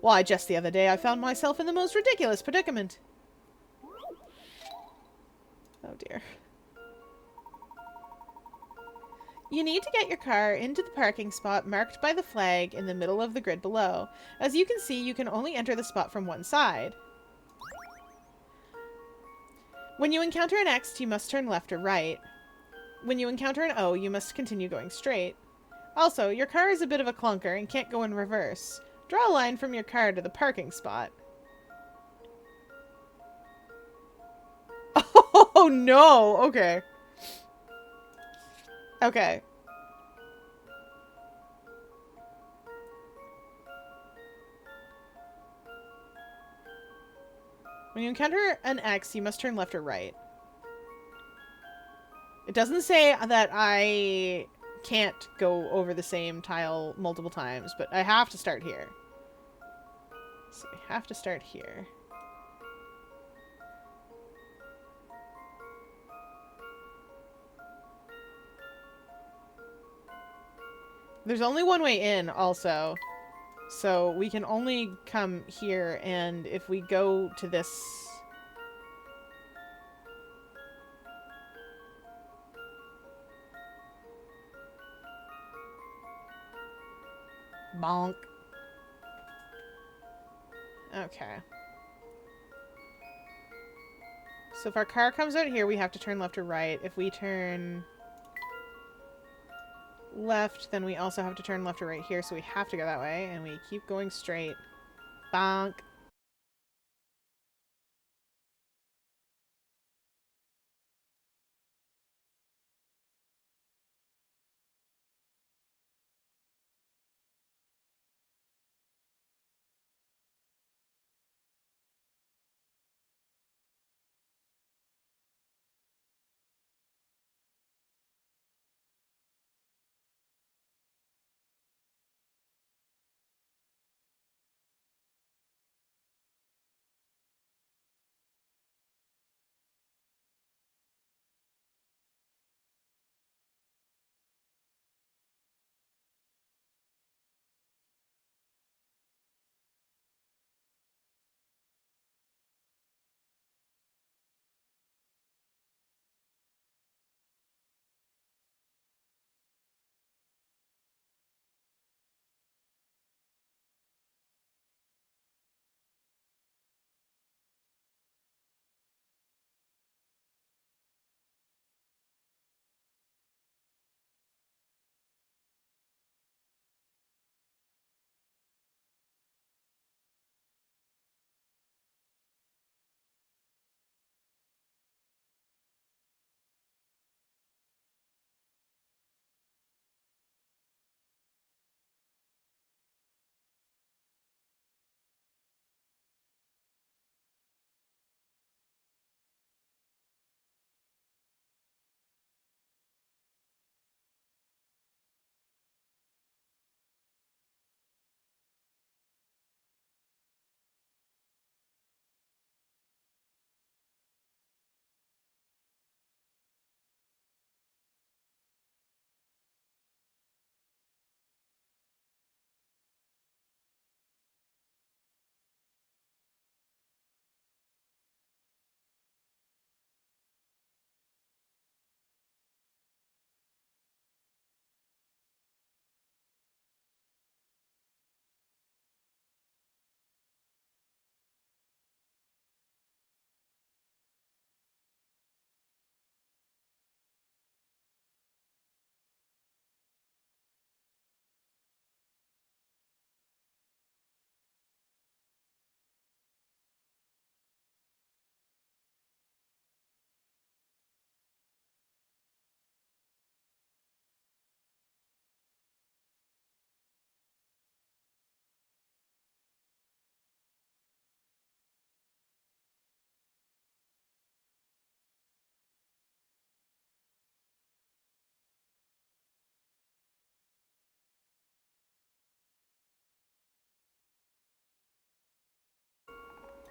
Why, just the other day I found myself in the most ridiculous predicament. Oh dear. You need to get your car into the parking spot marked by the flag in the middle of the grid below. As you can see, you can only enter the spot from one side. When you encounter an X, you must turn left or right. When you encounter an O, you must continue going straight. Also, your car is a bit of a clunker and can't go in reverse. Draw a line from your car to the parking spot. Oh no! Okay. Okay. When you encounter an X, you must turn left or right. It doesn't say that I can't go over the same tile multiple times, but I have to start here. So I have to start here. There's only one way in, also. So we can only come here, and if we go to this... Bonk. Okay. So if our car comes out here, we have to turn left or right. If we turn left, then we also have to turn left or right here, so we have to go that way, and we keep going straight. Bonk.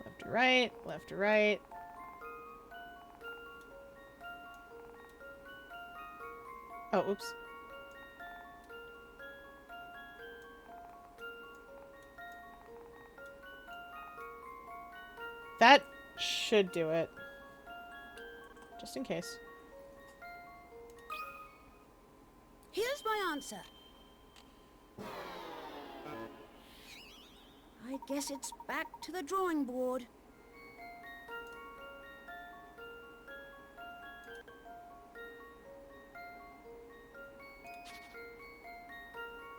Left to right, left to right. Oh, oops. That should do it. Just in case. Here's my answer. I guess it's back to the drawing board.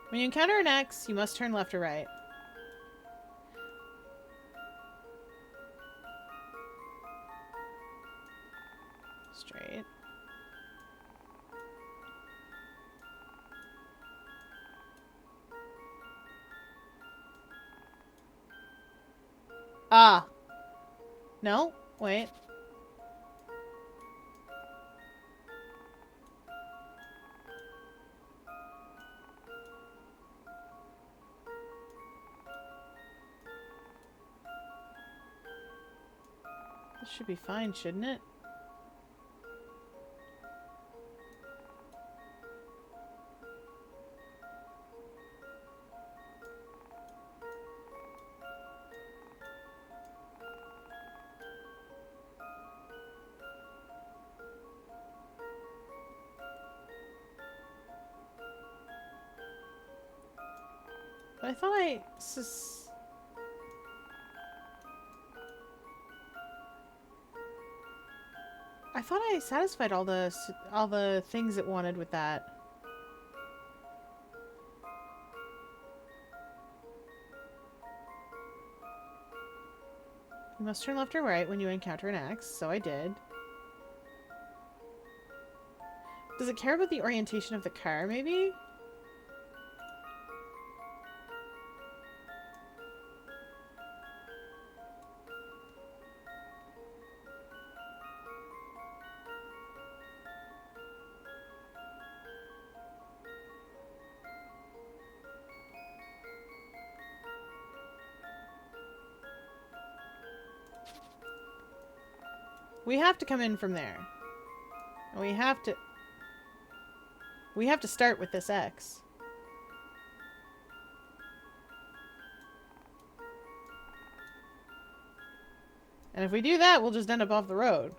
When you encounter an X, you must turn left or right. Straight. Ah. No? Wait. This should be fine, shouldn't it? But I thought I thought I satisfied all the things it wanted with that. You must turn left or right when you encounter an X, so I did. Does it care about the orientation of the car, maybe? We have to come in from there. And we have to start with this X. And if we do that, we'll just end up off the road.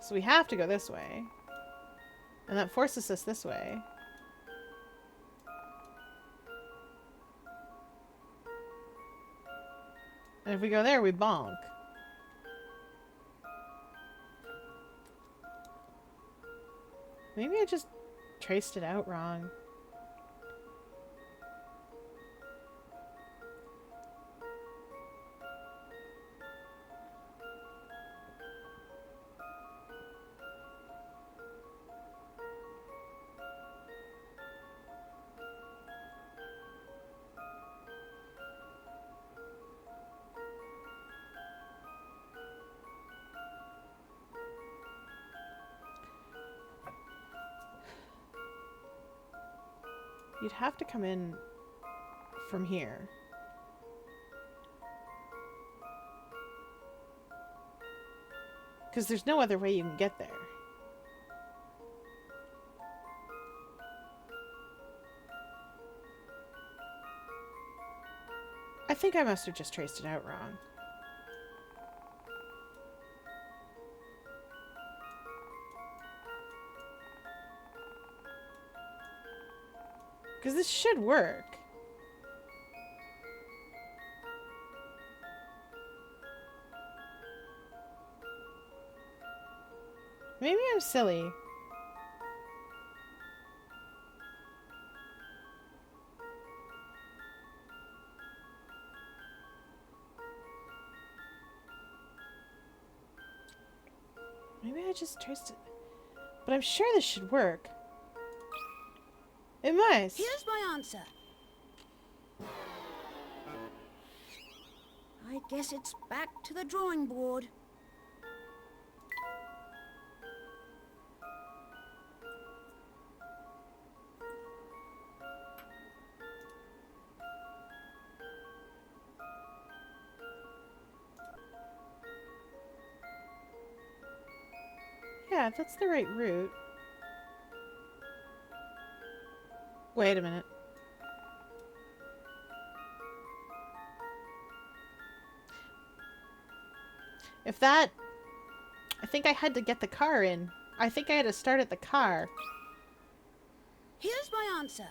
So we have to go this way. And that forces us this way. And if we go there, we bonk. Maybe I just traced it out wrong. You'd have to come in from here. Because there's no other way you can get there. I think I must have just traced it out wrong. Because this should work. Maybe I'm silly. Maybe I just traced it. But I'm sure this should work. It must. Here's my answer. I guess it's back to the drawing board. Yeah, that's the right route. Wait a minute. If that... I think I had to get the car in. I think I had to start at the car. Here's my answer.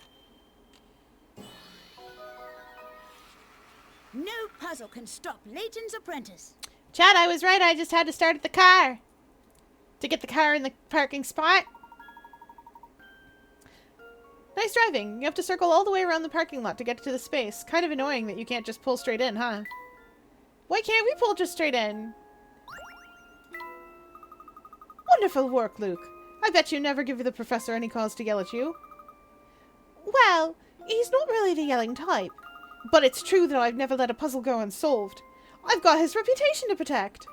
No puzzle can stop Layton's apprentice. Chad, I was right. I just had to start at the car. To get the car in the parking spot. Nice driving. You have to circle all the way around the parking lot to get to the space. Kind of annoying that you can't just pull straight in, huh? Why can't we pull just straight in? Wonderful work, Luke. I bet you never give the professor any cause to yell at you. Well, he's not really the yelling type. But it's true that I've never let a puzzle go unsolved. I've got his reputation to protect.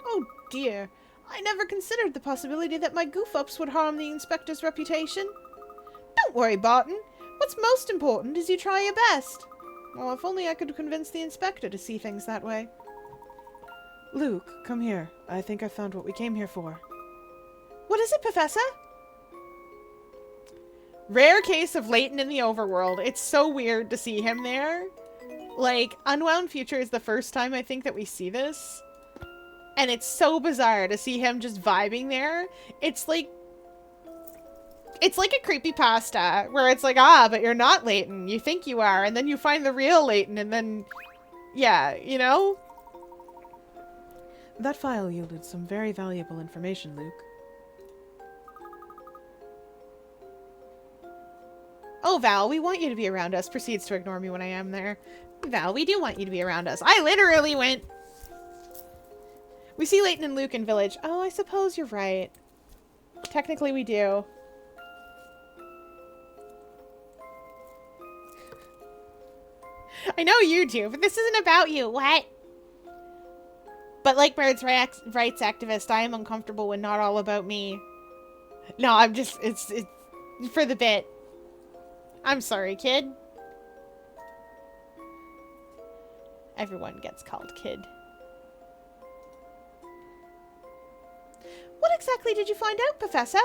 Oh dear. I never considered the possibility that my goof-ups would harm the inspector's reputation. Don't worry, Barton. What's most important is you try your best. Well, if only I could convince the inspector to see things that way. Luke, come here. I think I found what we came here for. What is it, Professor? Rare case of Layton in the overworld. It's so weird to see him there. Like, Unwound Future is the first time I think that we see this. And it's so bizarre to see him just vibing there. It's like a creepypasta where it's like, ah, but you're not Layton. You think you are. And then you find the real Layton and then, yeah, you know? That file yielded some very valuable information, Luke. Oh, Val, we want you to be around us. Proceeds to ignore me when I am there. Val, we do want you to be around us. I literally went... We see Layton and Luke in village. Oh, I suppose you're right. Technically, we do. I know you do, but this isn't about you. What? But like Bird's rights activist, I am uncomfortable when not all about me. No, I'm just... It's for the bit. I'm sorry, kid. Everyone gets called kid. What exactly did you find out, Professor?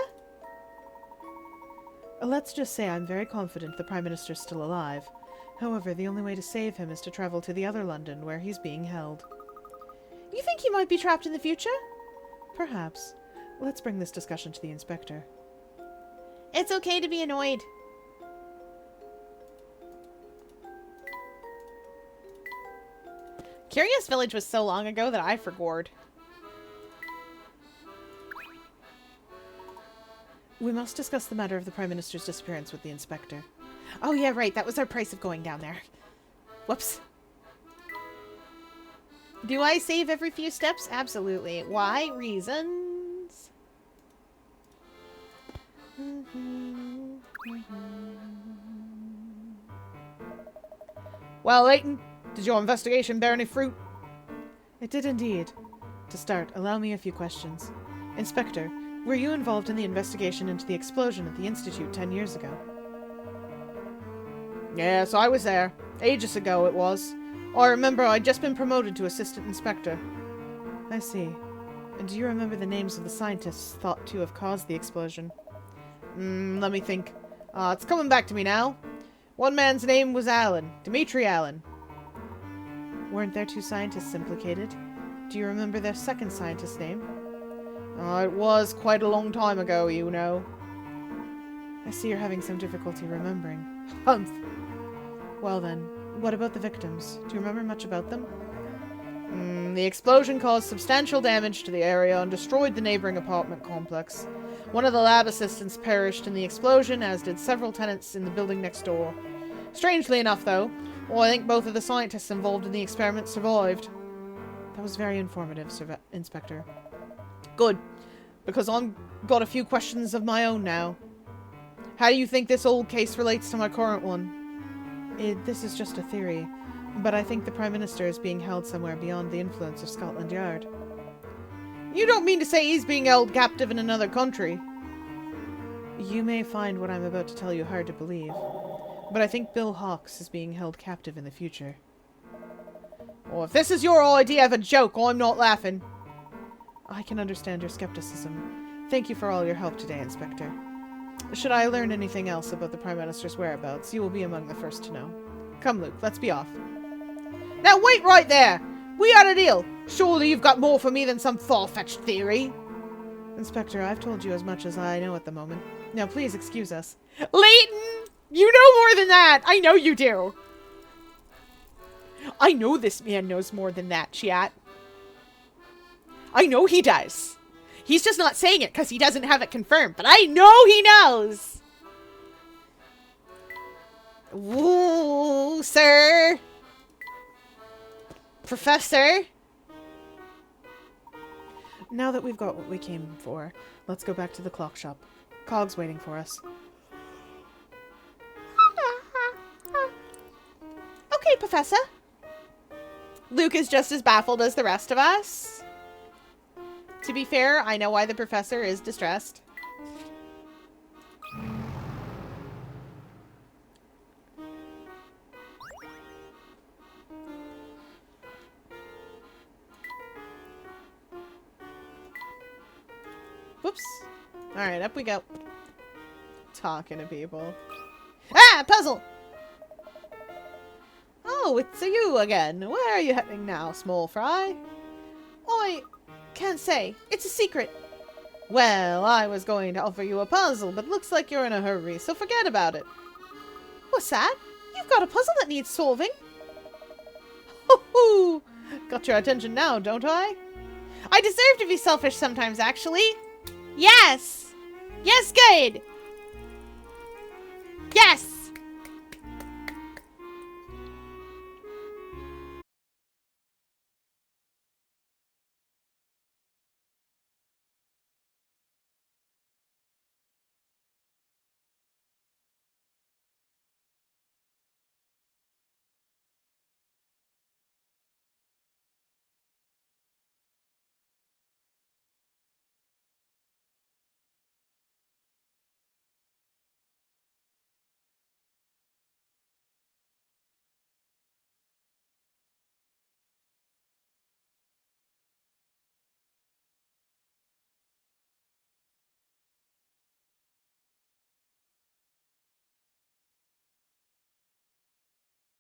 Let's just say I'm very confident the Prime Minister's still alive. However, the only way to save him is to travel to the other London, where he's being held. You think he might be trapped in the future? Perhaps. Let's bring this discussion to the Inspector. It's okay to be annoyed. Curious Village was so long ago that I forgot. We must discuss the matter of the Prime Minister's disappearance with the Inspector. Oh yeah, right. That was our price of going down there. Whoops. Do I save every few steps? Absolutely. Why? Reasons. Well, Layton, did your investigation bear any fruit? It did indeed. To start, allow me a few questions. Inspector, were you involved in the investigation into the explosion at the Institute 10 years ago? Yes, I was there. Ages ago it was. I remember I'd just been promoted to Assistant Inspector. I see. And do you remember the names of the scientists thought to have caused the explosion? Let me think. It's coming back to me now. One man's name was Allen. Dimitri Allen. Weren't there two scientists implicated? Do you remember their second scientist's name? It was quite a long time ago, you know. I see you're having some difficulty remembering. Humph. Well then, what about the victims? Do you remember much about them? The explosion caused substantial damage to the area and destroyed the neighboring apartment complex. One of the lab assistants perished in the explosion, as did several tenants in the building next door. Strangely enough, though, I think both of the scientists involved in the experiment survived. That was very informative, Inspector. Good, because I've got a few questions of my own now. How do you think this old case relates to my current one? This is just a theory, but I think the Prime Minister is being held somewhere beyond the influence of Scotland Yard. You don't mean to say he's being held captive in another country? You may find what I'm about to tell you hard to believe, but I think Bill Hawks is being held captive in the future. Well, if this is your idea of a joke, I'm not laughing. I can understand your skepticism. Thank you for all your help today, Inspector. Should I learn anything else about the Prime Minister's whereabouts, you will be among the first to know. Come, Luke, let's be off. Now wait right there! We had a deal! Surely you've got more for me than some far-fetched theory. Inspector, I've told you as much as I know at the moment. Now please excuse us. Layton! You know more than that! I know you do! I know this man knows more than that, chat. I know he does. He's just not saying it because he doesn't have it confirmed, but I know he knows! Ooh, sir! Professor? Now that we've got what we came for, let's go back to the clock shop. Cog's waiting for us. Okay, Professor. Luke is just as baffled as the rest of us. To be fair, I know why the Professor is distressed. Whoops. Alright, up we go. Talking to people. Ah! Puzzle! Oh, it's you again. Where are you heading now, small fry? I can't say. It's a secret. Well, I was going to offer you a puzzle, but looks like you're in a hurry, so forget about it. What's that? You've got a puzzle that needs solving. Hoo-hoo! Got your attention now, don't I? I deserve to be selfish sometimes, actually. Yes! Yes, good! Yes!